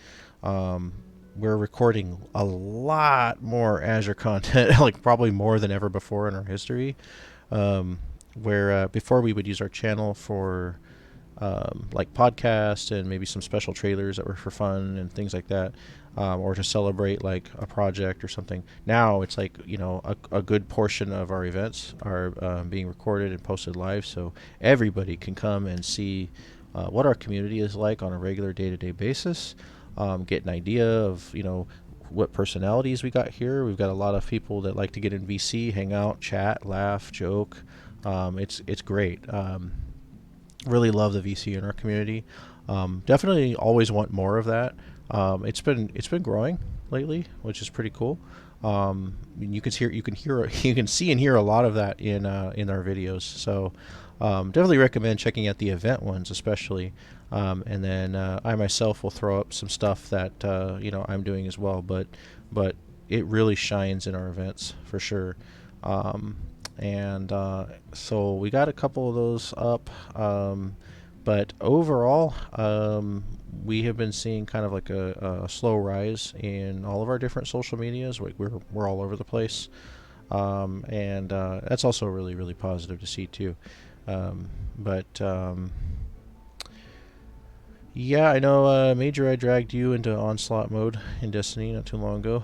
We're recording a lot more Azure content, like probably more than ever before in our history. Where before we would use our channel for like podcasts and maybe some special trailers that were for fun and things like that, or to celebrate like a project or something. Now it's like, a good portion of our events are being recorded and posted live, so everybody can come and see what our community is like on a regular day-to-day basis, get an idea of what personalities we got here. We've got a lot of people that like to get in VC, hang out, chat, laugh, joke. It's great. Really love the VC in our community. Definitely always want more of that. It's been growing lately, which is pretty cool. You can see and hear a lot of that in our videos. So definitely recommend checking out the event ones, especially. And then I myself will throw up some stuff that I'm doing as well. But it really shines in our events for sure. So we got a couple of those up. But overall, we have been seeing kind of like a slow rise in all of our different social medias. We're all over the place, and that's also really, really positive to see too. Yeah, I know, Major, I dragged you into Onslaught mode in Destiny not too long ago.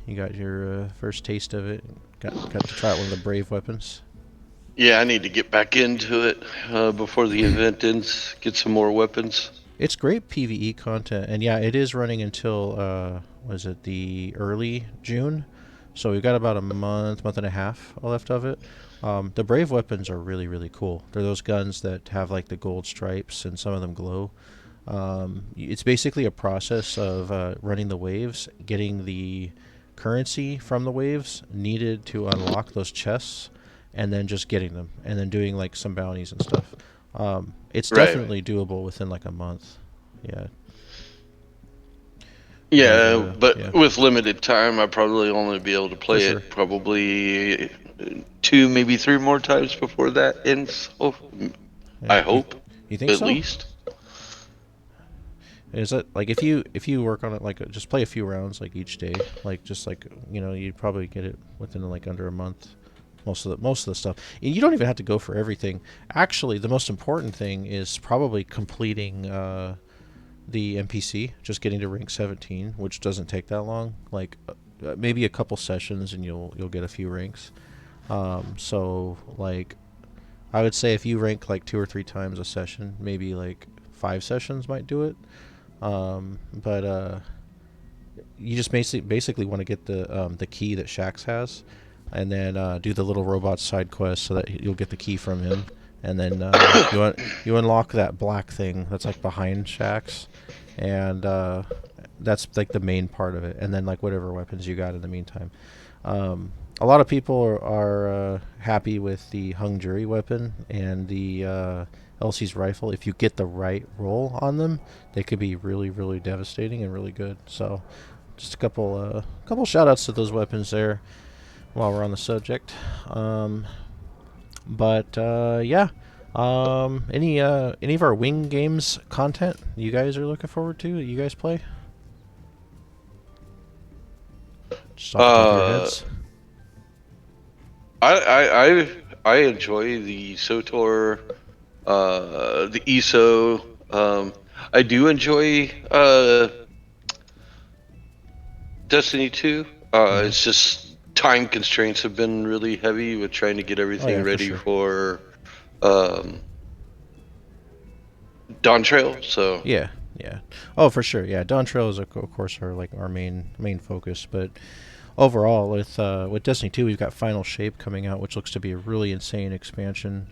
You got your first taste of it. Got to try out one of the brave weapons. Yeah, I need to get back into it before the event ends. Get some more weapons. It's great PvE content, and yeah, it is running until was it the early June? So we've got about a month and a half left of it. The brave weapons are really, really cool. They're those guns that have like the gold stripes, and some of them glow. It's basically a process of running the waves, getting the currency from the waves needed to unlock those chests, and then just getting them, and then doing like some bounties and stuff. It's definitely doable within like a month. Yeah. Yeah, but with limited time, I probably only be able to play it probably 2, maybe 3 more times before that ends. I hope. You think at so? least. Is it like if you work on it, like just play a few rounds like each day, like just like you'd probably get it within like under a month. Most of the stuff. And you don't even have to go for everything. Actually, the most important thing is probably completing the NPC, just getting to rank 17, which doesn't take that long. Like maybe a couple sessions, and you'll get a few ranks. So like, I would say if you rank like 2 or 3 times a session, maybe like 5 sessions might do it. But you just basically want to get the key that Shax has, and then do the little robot side quest so that you'll get the key from him, and then you unlock that black thing that's like behind Shax, and that's like the main part of it, and then like whatever weapons you got in the meantime. A lot of people are happy with the hung jury weapon and the Elsie's rifle. If you get the right roll on them, they could be really, really devastating and really good. So just a couple shout outs to those weapons there while we're on the subject. Yeah. Any of our wing games content you guys are looking forward to that you guys play? Just off the top of your heads. I enjoy the SOTOR, the ESO. I do enjoy Destiny 2. It's just time constraints have been really heavy with trying to get everything ready for Dawn Trail. So yeah. Oh, for sure. Yeah, Dawn Trail is of course our main focus, but overall with Destiny 2, we've got Final Shape coming out, which looks to be a really insane expansion.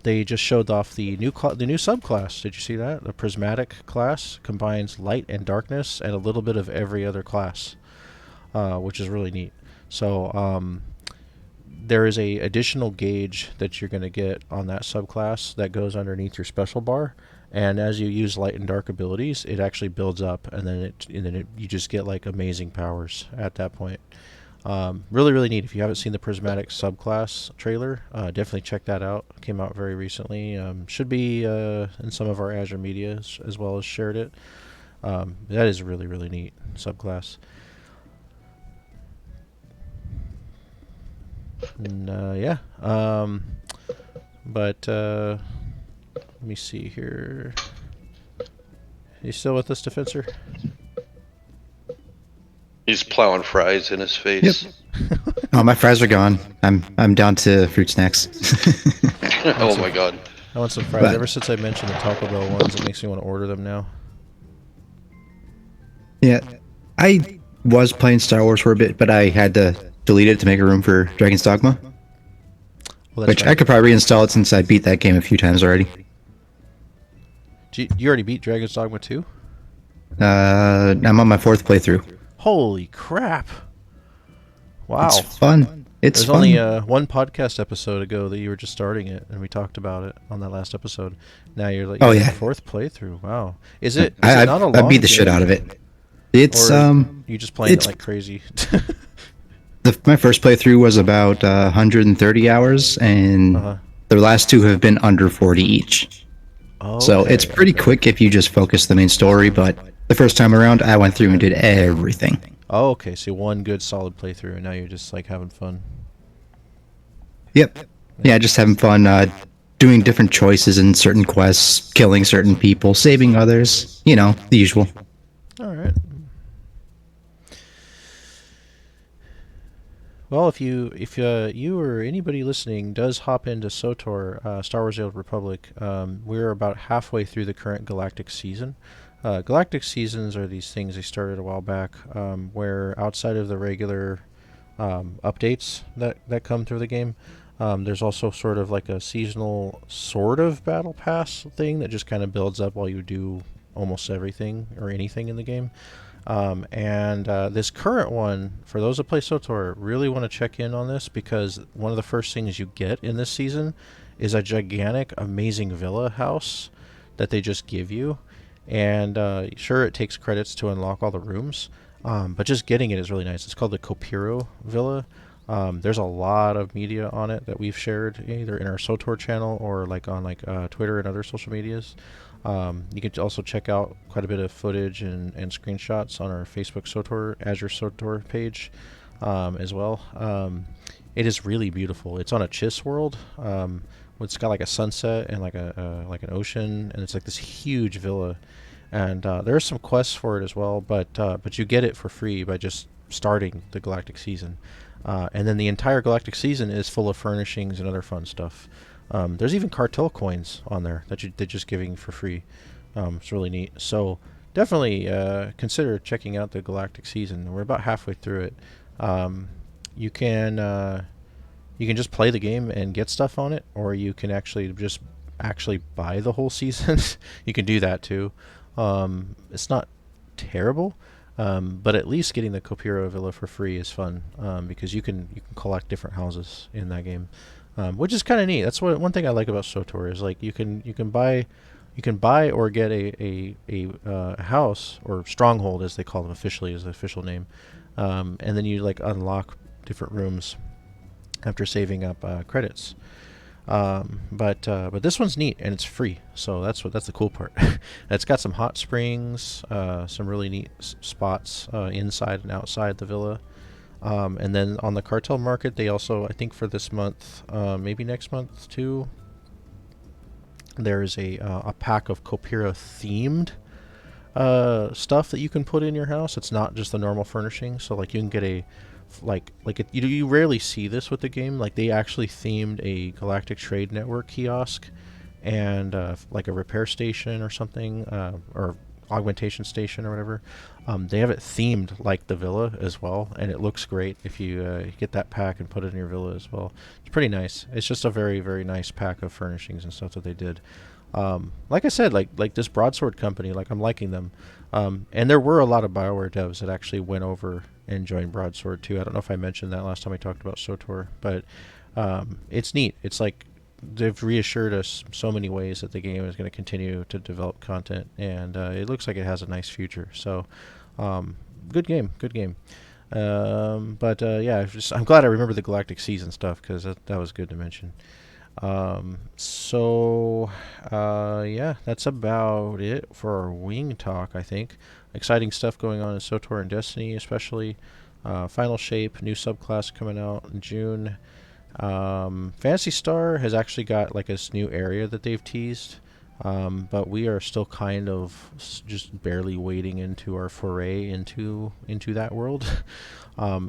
They just showed off the new subclass. Did you see that? The Prismatic class combines light and darkness and a little bit of every other class, which is really neat. So there is a additional gauge that you're going to get on that subclass that goes underneath your special bar, and as you use light and dark abilities, it actually builds up, and then you just get like amazing powers at that point. Really neat. If you haven't seen the Prismatic subclass trailer, definitely check that out. It came out very recently. Should be in some of our Azure media as well as shared it. That is really neat subclass. And, yeah. But let me see here. You still with us, Defensor? He's plowing fries in his face. Yep. Oh, my fries are gone. I'm down to fruit snacks. Oh my god. I want some fries. Ever since I mentioned the Taco Bell ones, it makes me want to order them now. Yeah. I was playing Star Wars for a bit, but I had to delete it to make a room for Dragon's Dogma. Well, which right. I could probably reinstall it since I beat that game a few times already. You already beat Dragon's Dogma 2? I'm on my 4th playthrough. Holy crap. Wow. It's fun. There's only one podcast episode ago that you were just starting it, and we talked about it on that last episode. Now you're like, oh, yeah. 4th playthrough. Wow. Is it not a long I beat the shit out of it. It's you just playing it like crazy. My first playthrough was about 130 hours, and the last 2 have been under 40 each. Okay, so it's pretty quick if you just focus the main story, but the first time around, I went through and did everything. Oh, okay. So one good solid playthrough, and now you're just like having fun. Yep. Yeah, just having fun, doing different choices in certain quests, killing certain people, saving others. You know, the usual. All right. Well, if you or anybody listening does hop into SOTOR, Star Wars: The Old Republic, we're about halfway through the current Galactic season. Galactic seasons are these things they started a while back, where outside of the regular updates that come through the game, there's also sort of like a seasonal sort of battle pass thing that just kind of builds up while you do almost everything or anything in the game. And this current one, for those that play SOTOR, really want to check in on this, because one of the first things you get in this season is a gigantic, amazing villa house that they just give you. And sure, it takes credits to unlock all the rooms, but just getting it is really nice. It's called the Copiro Villa. There's a lot of media on it that we've shared either in our SOTOR channel or like on Twitter and other social medias. You can also check out quite a bit of footage and screenshots on our Facebook SOTOR, Azure SOTOR page as well. It is really beautiful. It's on a Chiss world. It's got like a sunset and like an ocean, and it's like this huge villa. And there are some quests for it as well, but you get it for free by just starting the Galactic season. And then the entire Galactic season is full of furnishings and other fun stuff. There's even cartel coins on there that they're just giving for free. It's really neat. So definitely consider checking out the Galactic season. We're about halfway through it. You can just play the game and get stuff on it, or you can actually buy the whole season. You can do that too. It's not terrible, but at least getting the Copiro Villa for free is fun, because you can collect different houses in that game. Which is kind of neat. That's one thing I like about SOTOR is like you can buy or get a house, or stronghold as they call them officially, is the official name, and then you like unlock different rooms after saving up credits. But this one's neat and it's free, so that's the cool part. It's got some hot springs, some really neat spots inside and outside the villa. And then on the cartel market, they also, I think for this month, maybe next month too, there's a pack of Copira themed stuff that you can put in your house. It's not just the normal furnishing. So like you can get a you rarely see this with the game. Like they actually themed a Galactic Trade Network kiosk and like a repair station or something, or augmentation station or whatever. They have it themed like the villa as well, and it looks great if you get that pack and put it in your villa as well. It's pretty nice. It's just a very, very nice pack of furnishings and stuff that they did. Like I said, like this Broadsword company, like I'm liking them. And there were a lot of BioWare devs that actually went over and joined Broadsword too. I don't know if I mentioned that last time I talked about SOTOR, but it's neat. It's like they've reassured us so many ways that the game is going to continue to develop content, and it looks like it has a nice future. So, good game, good game. Yeah, I'm glad I remember the Galactic Season stuff because that was good to mention. Yeah, that's about it for our wing talk, I think. Exciting stuff going on in SOTOR and Destiny, especially. Final Shape, new subclass coming out in June. Phantasy Star has actually got like this new area that they've teased, but we are still kind of just barely wading into our foray into that world.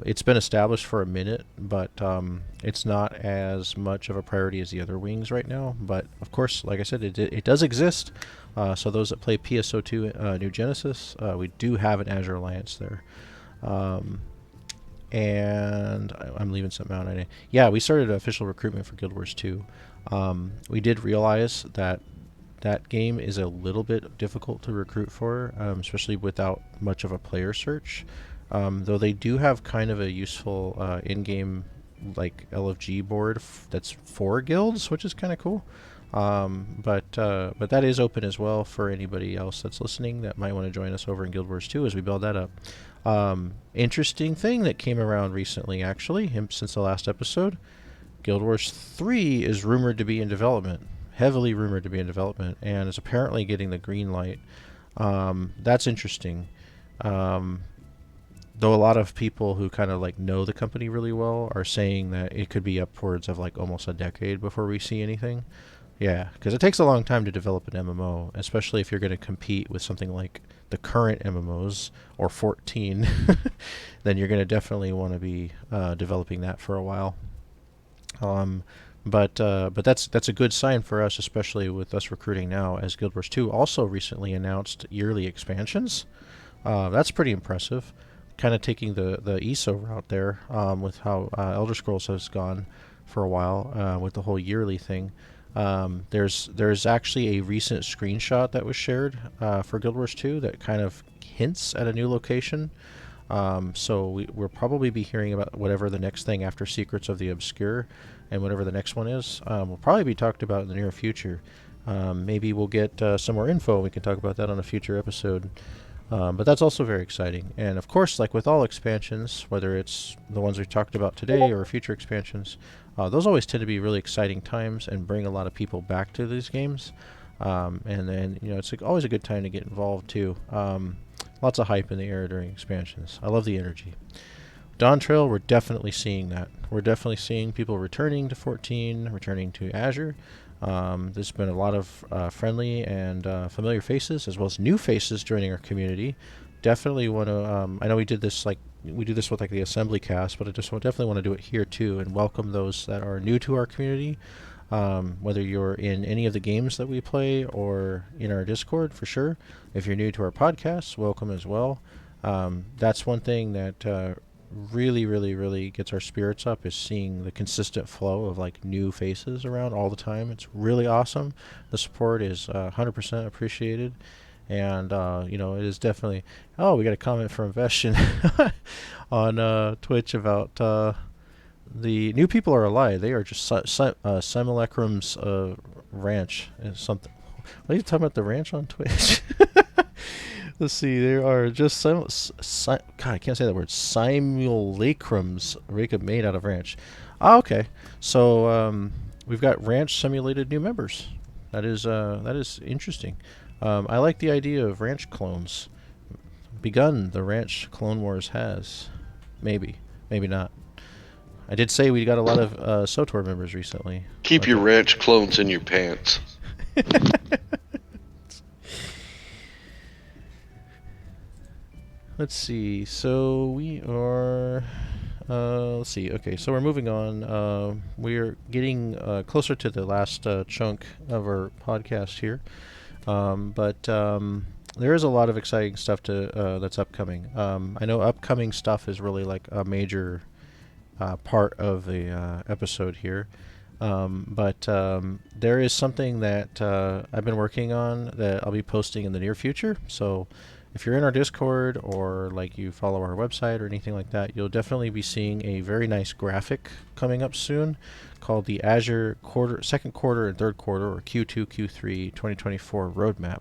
It's been established for a minute, but it's not as much of a priority as the other wings right now. But of course, like I said, it does exist. So those that play PSO2 New Genesis, we do have an Azure Alliance there. And I'm leaving something out. Yeah, we started official recruitment for Guild Wars 2. We did realize that game is a little bit difficult to recruit for, especially without much of a player search. Though they do have kind of a useful in-game like LFG board that's for guilds, which is kind of cool. But that is open as well for anybody else that's listening that might want to join us over in Guild Wars 2 as we build that up. Interesting thing that came around recently, actually, since the last episode. Guild Wars 3 is rumored to be in development, heavily rumored to be in development, and is apparently getting the green light. That's interesting. Though a lot of people who kind of like know the company really well are saying that it could be upwards of like almost a decade before we see anything. Yeah, because it takes a long time to develop an MMO, especially if you're going to compete with something like the current MMOs or 14. Then you're going to definitely want to be developing that for a while. But that's a good sign for us, especially with us recruiting now, as Guild Wars 2 also recently announced yearly expansions. That's pretty impressive. Kind of taking the ESO route there, with how Elder Scrolls has gone for a while with the whole yearly thing. There's actually a recent screenshot that was shared for Guild Wars 2 that kind of hints at a new location. So we'll probably be hearing about whatever the next thing after Secrets of the Obscure and whatever the next one is. Will probably be talked about in the near future. Maybe we'll get some more info and we can talk about that on a future episode. But that's also very exciting. And of course, like with all expansions, whether it's the ones we talked about today or future expansions, those always tend to be really exciting times and bring a lot of people back to these games. And then, it's always a good time to get involved too. Lots of hype in the air during expansions. I love the energy. Dawn Trail, we're definitely seeing that. We're definitely seeing people returning to 14, returning to Azure. There's been a lot of friendly and familiar faces, as well as new faces joining our community. Definitely want to. I know we do this with like the assembly cast, but I just definitely want to do it here too, and welcome those that are new to our community. Whether you're in any of the games that we play or in our Discord, for sure. If you're new to our podcast, welcome as well. That's one thing that really, really, really gets our spirits up, is seeing the consistent flow of like new faces around all the time. It's really awesome. The support is 100% appreciated, and it is definitely. Oh, we got a comment from Vestian on Twitch about the new people are a lie. They are just Simulacrum's ranch and something. What are you talking about, the ranch on Twitch? Let's see. There are just God, I can't say that word. Simulacrums made out of ranch. Okay. So we've got ranch simulated new members. That is interesting. I like the idea of ranch clones. Begun the ranch clone wars has. Maybe not. I did say we got a lot of SOTOR members recently. Keep your ranch clones in your pants. let's see. So we are. Let's see. Okay, so we're moving on. We're getting closer to the last chunk of our podcast here, but there is a lot of exciting stuff that's upcoming. I know upcoming stuff is really like a major part of the episode here. But there is something that I've been working on that I'll be posting in the near future. So if you're in our Discord or like you follow our website or anything like that, you'll definitely be seeing a very nice graphic coming up soon called the Azure second quarter and third quarter, or Q2, Q3 2024 roadmap.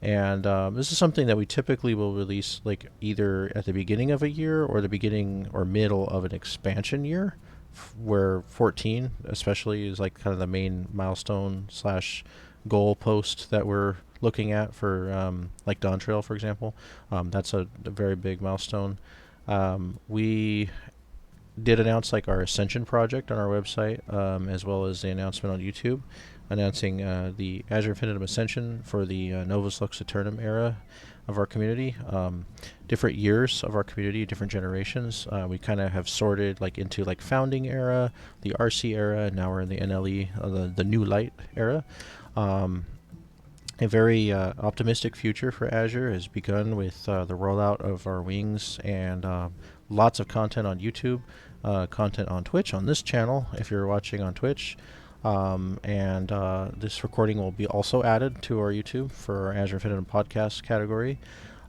And this is something that we typically will release like either at the beginning of a year or the beginning or middle of an expansion year, where 14 especially is like kind of the main milestone slash goal post that we're looking at for like Dawn Trail, for example. That's a very big milestone. We did announce like our Ascension project on our website, as well as the announcement on YouTube announcing the Azure Infinitum Ascension for the Novus Lux Aeternum era of our community. Different years of our community, different generations. We kind of have sorted like into like founding era, the RC era, and now we're in the NLE, the new light era. A very optimistic future for Azure has begun with the rollout of our wings and lots of content on YouTube, content on Twitch, on this channel if you're watching on Twitch. And this recording will be also added to our YouTube for our Azure Infinitum podcast category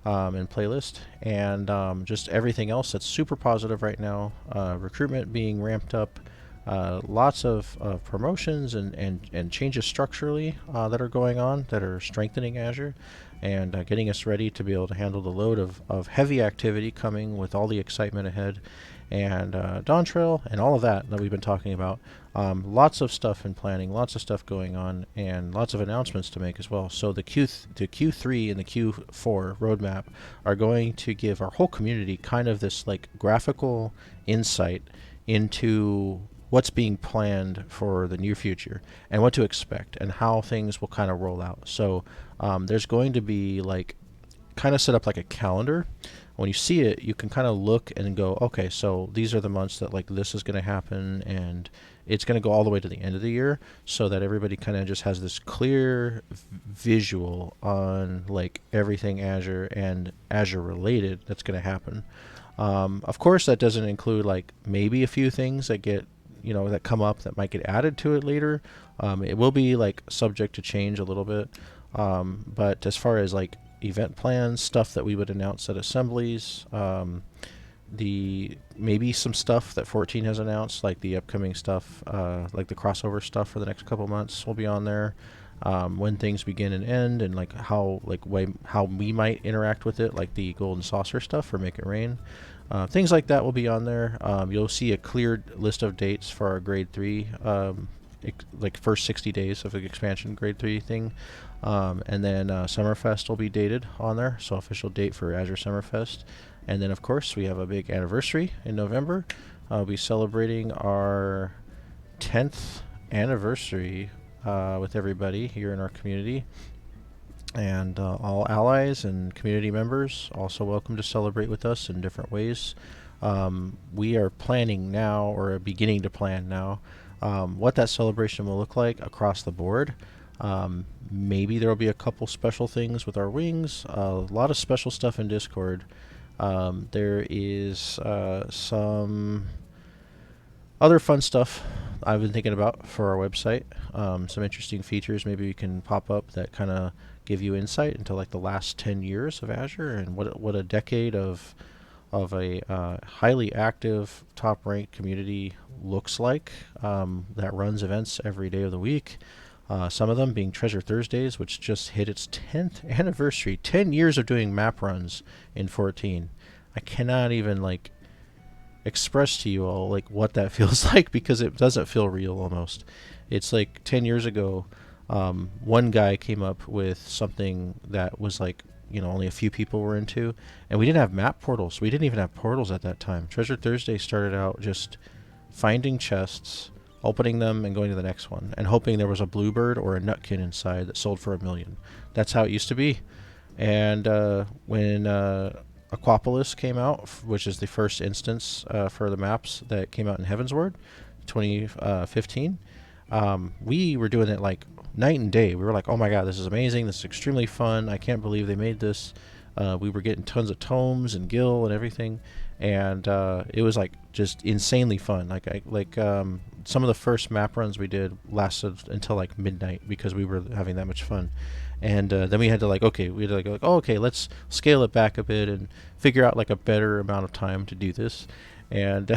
and playlist, and just everything else that's super positive right now. Recruitment being ramped up, lots of promotions and changes structurally that are going on that are strengthening Azure and getting us ready to be able to handle the load of heavy activity coming with all the excitement ahead. And Dawn Trail and all of that we've been talking about. Lots of stuff in planning, lots of stuff going on, and lots of announcements to make as well. So the Q3 and the Q4 roadmap are going to give our whole community kind of this like graphical insight into what's being planned for the near future and what to expect and how things will kind of roll out. So there's going to be like kind of set up like a calendar. When you see it, you can kind of look and go, okay, so these are the months that like this is going to happen, and it's going to go all the way to the end of the year, so that everybody kind of just has this clear visual on like everything Azure and Azure related that's going to happen. Of course, that doesn't include like maybe a few things that get that come up that might get added to it later. It will be like subject to change a little bit, but as far as like event plans, stuff that we would announce at assemblies, the maybe some stuff that 14 has announced, like the upcoming stuff, like the crossover stuff for the next couple months will be on there. When things begin and end, and like how we might interact with it, like the golden saucer stuff for Make It Rain. Things like that will be on there. You'll see a cleared list of dates for our grade 3, like first 60 days of the expansion grade 3 thing. And then Summerfest will be dated on there, so official date for Azure Summerfest. And then of course we have a big anniversary in November. We'll be celebrating our 10th anniversary with everybody here in our community. And all allies and community members also welcome to celebrate with us in different ways. We are planning now, or are beginning to plan now, what that celebration will look like across the board. Maybe there will be a couple special things with our wings, a lot of special stuff in Discord. There is some other fun stuff I've been thinking about for our website. Some interesting features maybe we can pop up that kind of give you insight into like the last 10 years of Azure and what a decade of a highly active, top-ranked community looks like, that runs events every day of the week. Some of them being Treasure Thursdays, which just hit its 10th anniversary. 10 years of doing map runs in 14. I cannot even like express to you all like what that feels like, because it doesn't feel real almost. It's like 10 years ago, one guy came up with something that was like, only a few people were into, and we didn't have map portals. We didn't even have portals at that time. Treasure Thursday started out just finding chests, opening them, and going to the next one, and hoping there was a bluebird or a nutkin inside that sold for $1 million. That's how it used to be. And when Aquapolis came out, which is the first instance for the maps that came out in Heavensward, 2015. We were doing it like night and day. We were like, oh my god, this is amazing. This is extremely fun. I can't believe they made this. We were getting tons of tomes and gil and everything, and it was like just insanely fun. Some of the first map runs we did lasted until like midnight because we were having that much fun. And then we had to let's scale it back a bit and figure out like a better amount of time to do this. And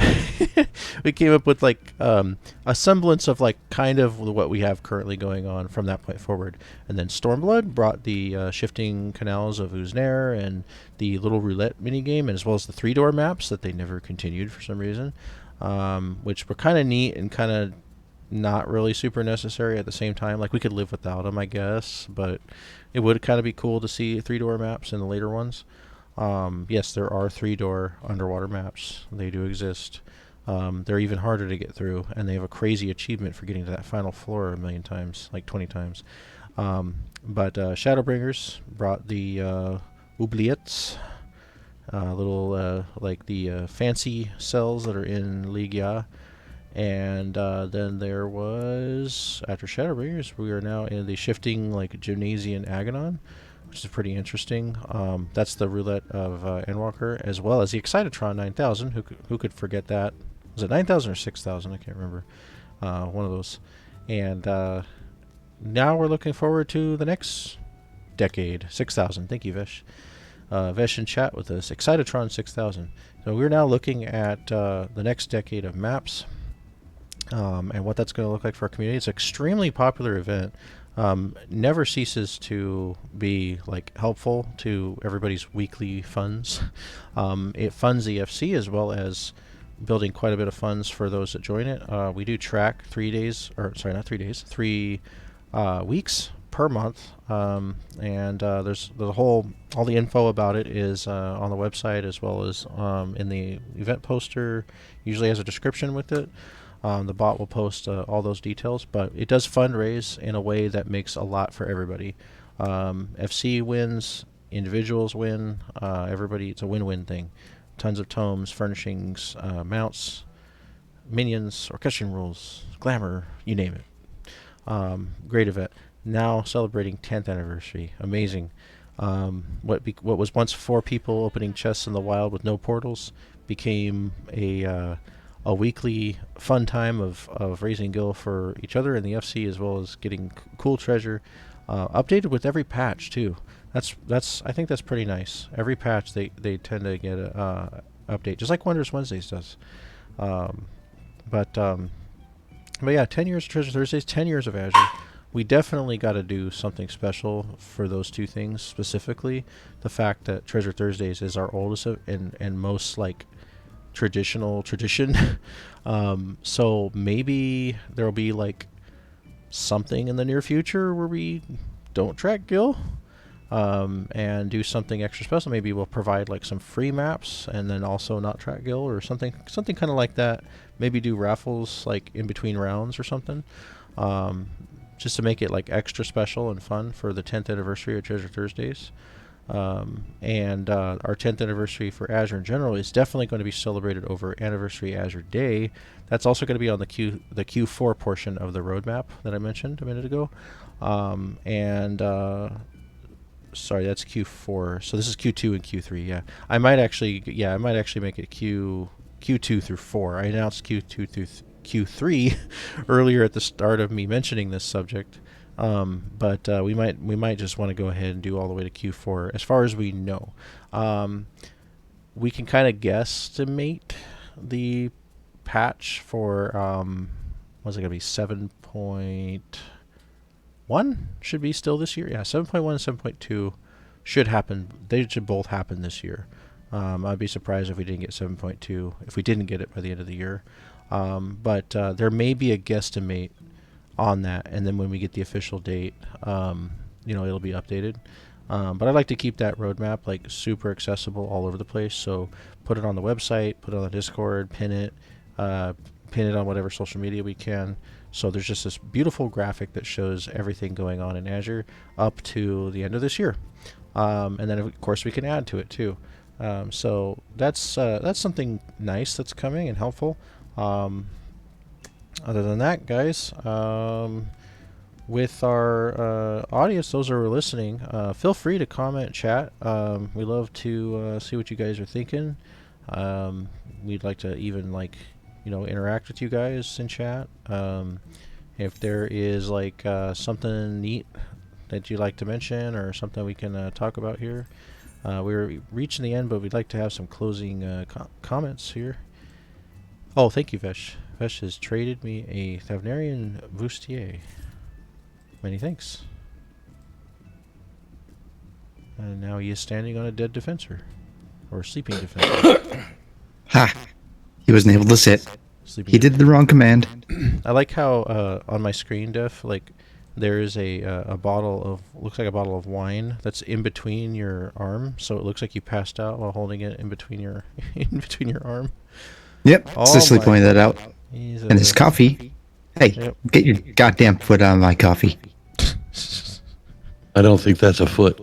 we came up with like a semblance of like kind of what we have currently going on from that point forward. And then Stormblood brought the shifting canals of Uznair and the little roulette minigame, as well as the 3-door maps that they never continued for some reason, which were kind of neat and kind of not really super necessary at the same time. Like we could live without them, I guess, but it would kind of be cool to see 3-door maps in the later ones. Yes, there are 3-door underwater maps. They do exist. They're even harder to get through, and they have a crazy achievement for getting to that final floor a million times, like 20 times. But Shadowbringers brought the Oubliettes, little like the fancy cells that are in Ligue Ya. And then there was, after Shadowbringers, we are now in the shifting like Gymnasian Aganon, which is pretty interesting. That's the roulette of Endwalker, as well as the Excitotron 9000. Who could forget that? Was it 9000 or 6000? I can't remember. One of those. And now we're looking forward to the next decade, 6000. Thank you, Vesh. Vesh in chat with us. Excitotron 6000. So we're now looking at the next decade of maps. And what that's going to look like for our community. It's an extremely popular event. Never ceases to be like helpful to everybody's weekly funds. It funds the FC as well as building quite a bit of funds for those that join it. We do track 3 weeks per month, and there's all the info about it is on the website, as well as in the event poster. Usually has a description with it. The bot will post all those details, but it does fundraise in a way that makes a lot for everybody. FC wins, individuals win, everybody. It's a win-win thing. Tons of tomes, furnishings, mounts, minions, orchestration rules, glamour, you name it. Great event. Now celebrating 10th anniversary. Amazing. What was once 4 people opening chests in the wild with no portals became a weekly fun time of raising gil for each other in the FC, as well as getting cool treasure, updated with every patch too. I think that's pretty nice. Every patch they tend to get a update, just like Wondrous Wednesdays does. But yeah, 10 years of Treasure Thursdays, 10 years of Azure. We definitely got to do something special for those two things specifically. The fact that Treasure Thursdays is our oldest and most like traditional tradition. So maybe there'll be like something in the near future where we don't track gil, and do something extra special. Maybe we'll provide like some free maps and then also not track gil, or something kind of like that. Maybe do raffles like in between rounds or something, just to make it like extra special and fun for the 10th anniversary of Treasure Thursdays. And our 10th anniversary for Azure in general is definitely going to be celebrated over Anniversary Azure Day. That's also going to be on the Q4 portion of the roadmap that I mentioned a minute ago. Sorry, that's Q4. So this is Q2 and Q3. Yeah, I might actually make it Q2 through 4. I announced Q2 through Q3 earlier at the start of me mentioning this subject. But we might just want to go ahead and do all the way to Q4 as far as we know. We can kind of guesstimate the patch for what's it gonna be, 7.1 should be still this year. Yeah, 7.1 and 7.2 should happen. They should both happen this year. I'd be surprised if we didn't get 7.2 if we didn't get it by the end of the year. But there may be a guesstimate on that, and then when we get the official date, it'll be updated. But I'd like to keep that roadmap like super accessible all over the place. So put it on the website, put it on the Discord, pin it on whatever social media we can. So there's just this beautiful graphic that shows everything going on in Azure up to the end of this year. And then of course we can add to it too. So that's something nice that's coming and helpful. Other than that, guys, with our audience, those who are listening, feel free to comment, chat. We love to see what you guys are thinking. We'd like to even interact with you guys in chat. If there is something neat that you'd like to mention or something we can talk about here. We're reaching the end, but we'd like to have some closing comments here. Oh, thank you, Vesh. Vesh has traded me a Thavnarian Bustier. Many thanks. And now he is standing on a dead defensor. Or sleeping defensor. Ha! He wasn't able to sit. He did the wrong command. I like how on my screen, Def, there is a bottle of, looks like a bottle of wine that's in between your arm, so it looks like you passed out while holding it in between your arm. Yep, Cicely pointed that out. And his coffee. Hey, yep. Get your goddamn foot on my coffee. I don't think that's a foot.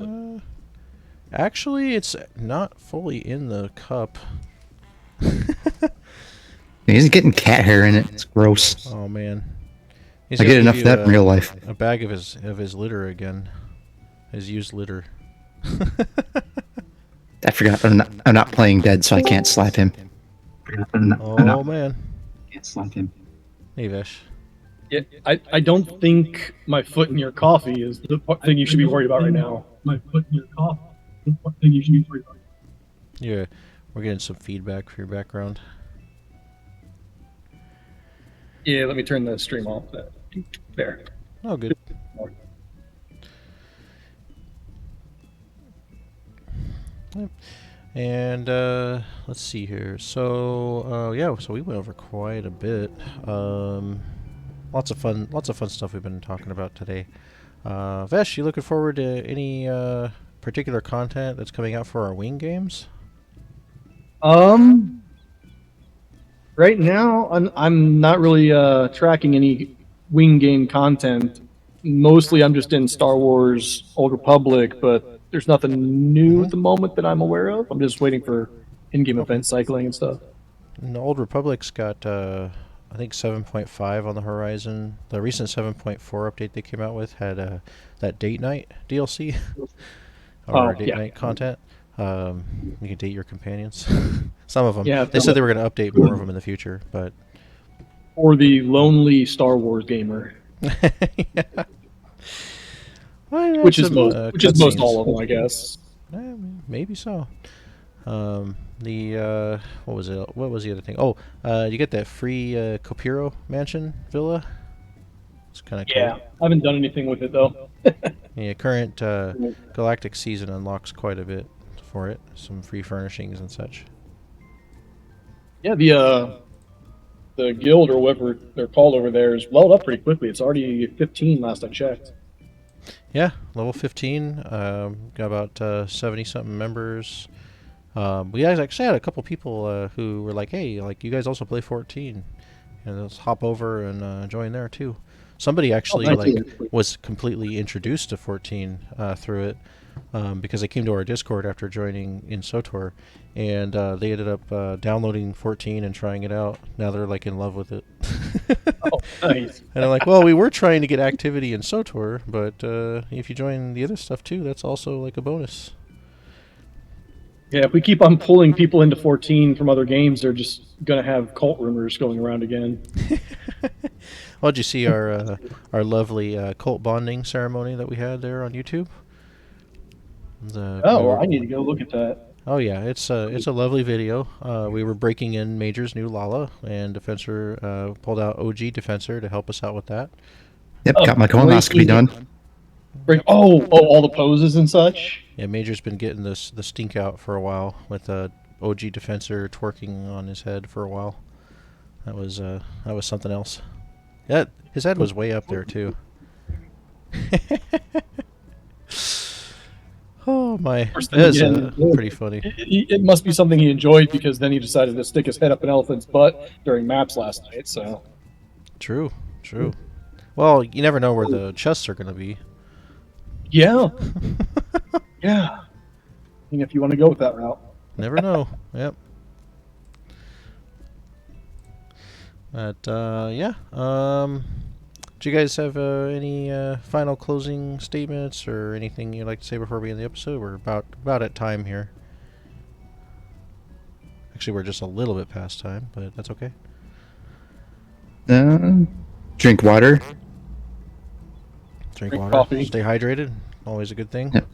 Actually, it's not fully in the cup. He's getting cat hair in it. It's gross. Oh man. I get enough of that in real life. A bag of his litter again. His used litter. I forgot. I'm not playing dead, so I can't slap him. Oh man. Can't slap him. Hey Vesh. Yeah, I don't think my foot in your coffee is the thing you should be worried about right now. My foot in your coffee is the thing you should be worried about. Yeah, we're getting some feedback for your background. Yeah, let me turn the stream off. There. Oh, good. And let's see here. So yeah, so we went over quite a bit. Lots of fun stuff we've been talking about today. Vesh, you looking forward to any particular content that's coming out for our Wing games? Right now, I'm not really tracking any Wing game content. Mostly, I'm just in Star Wars Old Republic, but there's nothing new at the moment that I'm aware of. I'm just waiting for in-game event cycling and stuff. And Old Republic's got, I think 7.5 on the horizon. The recent 7.4 update they came out with had that date night DLC or date night content. You can date your companions. Some of them. Yeah, they said they were going to update more of them in the future, but or the lonely Star Wars gamer. Yeah. Well, which is most all of them, I guess. Maybe so. The what was it? What was the other thing? Oh, you get that free Copiro mansion villa. It's kind of cool. Yeah, I haven't done anything with it though. Yeah, current Galactic season unlocks quite a bit for it. Some free furnishings and such. Yeah, the guild or whatever they're called over there is leveled up pretty quickly. It's already 15 last I checked. Yeah, level 15. Got about 70-something members. We actually had a couple people who were like, hey, like, you guys also play 14. And let's hop over and join there, too. Somebody actually was completely introduced to 14 through it because they came to our Discord after joining in SOTOR. And they ended up downloading 14 and trying it out. Now they're like in love with it. Oh, nice. And I'm like, well, we were trying to get activity in SOTOR, but if you join the other stuff too, that's also like a bonus. Yeah, if we keep on pulling people into 14 from other games, they're just going to have cult rumors going around again. Well, did you see our lovely cult bonding ceremony that we had there on YouTube? I need to go look at that. Oh yeah, it's a lovely video. We were breaking in Major's new Lala, and Defensor pulled out OG Defensor to help us out with that. Yep, got my colonoscopy done. All the poses and such. Yeah, Major's been getting the stink out for a while with OG Defensor twerking on his head for a while. That was something else. Yeah, his head was way up there too. Oh my, that's pretty funny. It must be something he enjoyed because then he decided to stick his head up an elephant's butt during maps last night. So, true. Well, you never know where the chests are going to be. Yeah, yeah. I mean, if you want to go with that route. Never know. Yep. But yeah. Do you guys have any final closing statements or anything you'd like to say before we end the episode? We're about at time here. Actually, we're just a little bit past time, but that's okay. Drink water. Drink water. Coffee. Stay hydrated. Always a good thing. Yep.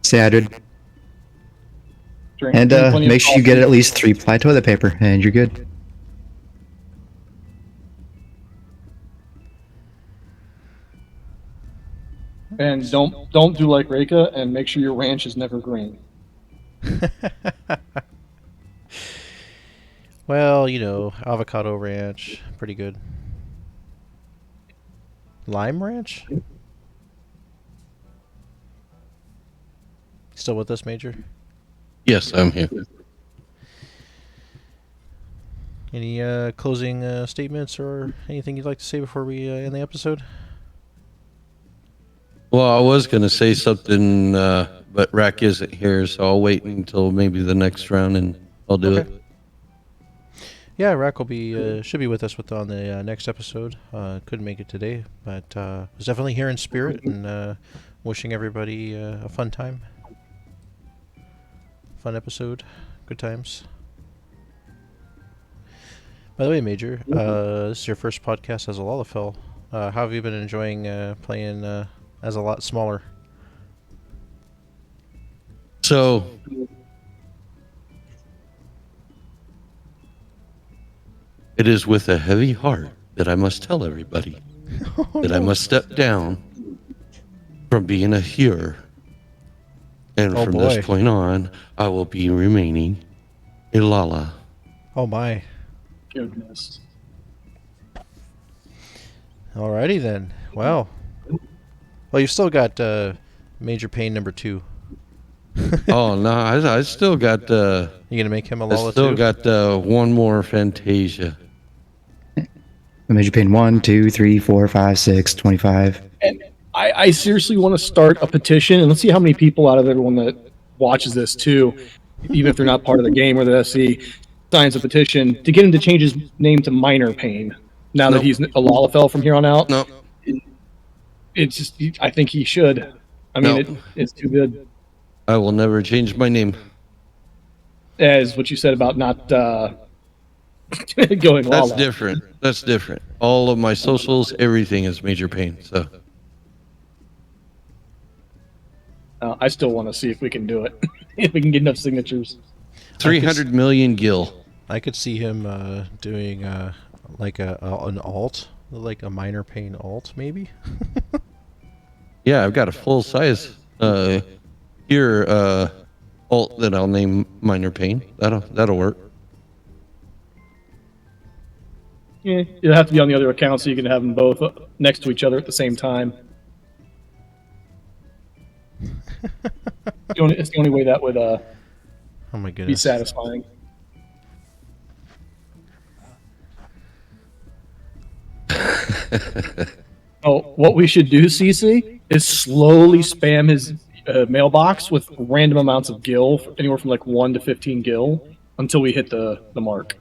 Stay hydrated. Drink Make sure you get at least 3-ply toilet paper, and you're good. And don't do like Reka, and make sure your ranch is never green. Well, you know, avocado ranch, pretty good. Lime ranch? Still with us, Major? Yes, I'm here. Any closing statements or anything you'd like to say before we end the episode? Well, I was going to say something, but Rack isn't here, so I'll wait until maybe the next round and I'll do it. Yeah, Rack will be should be with us on the next episode. Couldn't make it today, but was definitely here in spirit and wishing everybody a fun time. Fun episode. Good times. By the way, Major, this is your first podcast as a Lalafell. How have you been enjoying playing as a lot smaller? So, it is with a heavy heart that I must tell everybody that I must step down from being a hearer. And from this point on, I will be remaining a Lala. Oh my. Goodness. Alrighty then. Wow. Well, you've still got Major Pain number 2. Oh no, I still got. You gonna make him a Lala I still too? got one more Fantasia. Major Pain 1, 2, 3, 4, 5, 6, 25. And I seriously want to start a petition, and let's see how many people out of everyone that watches this too, even if they're not part of the game or the SC, signs a petition to get him to change his name to Minor Pain. Now that he's a Lalafell from here on out. No. It's just, I think he should. I mean, it's too good. I will never change my name. As what you said about not going Lala. That's different. All of my socials, everything is Major Pain. So I still want to see if we can do it. If we can get enough signatures. 300 million gil. I could see him doing like an alt, like a Minor Pain alt, maybe. Yeah, I've got a full size here alt that I'll name Minor Pain. That'll work. Yeah, it'll have to be on the other account so you can have them both next to each other at the same time. It's the only way that would oh my goodness, be satisfying. Oh, what we should do, CC, is slowly spam his mailbox with random amounts of gil, anywhere from like 1 to 15 gil, until we hit the mark.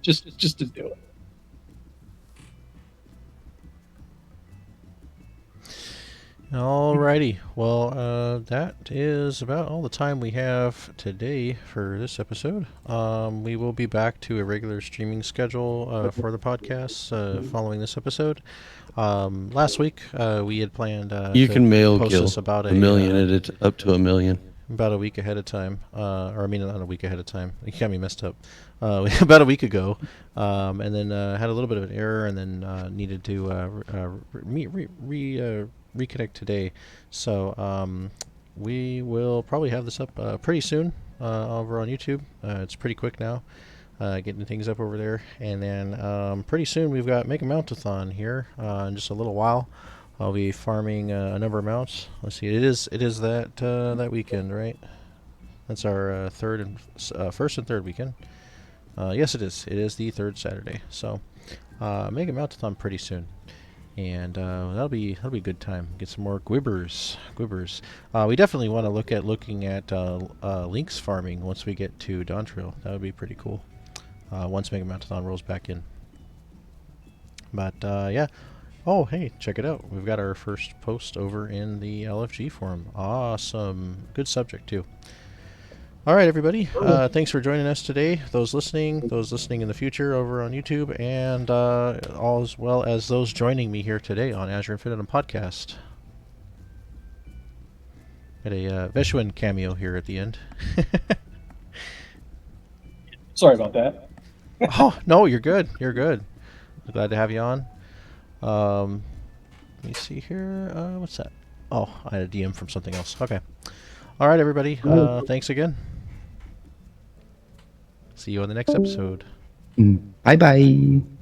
just to do it. Alrighty. Well, that is about all the time we have today for this episode. We will be back to a regular streaming schedule for the podcast following this episode. Last week we had planned you to can mail post gil this about a million up to $1 million. About a week ahead of time, or I mean not a week ahead of time. You got me messed up. About a week ago, and then had a little bit of an error, and then needed to reconnect today. So we will probably have this up pretty soon over on YouTube. It's pretty quick now, getting things up over there, and then pretty soon we've got Make a Mountathon here in just a little while. I'll be farming a number of mounts. Let's see. It is that that weekend, right? That's our first and third weekend. Yes, it is. It is the third Saturday. So make a Mountathon pretty soon. and that'll be a good time. Get some more Gwibbers. We definitely want to looking at Lynx farming once we get to Dawntrail. That would be pretty cool. Once Mega Mountathon rolls back in. But yeah. Oh, hey, check it out. We've got our first post over in the LFG forum. Awesome. Good subject, too. All right, everybody. Thanks for joining us today. Those listening in the future over on YouTube, and all as well as those joining me here today on Azure Infinitum podcast. Got a Veshwin cameo here at the end. Sorry about that. Oh, no, you're good. You're good. Glad to have you on. Let me see here. What's that? Oh, I had a DM from something else. Okay. All right, everybody. Thanks again. See you on the next episode. Bye-bye.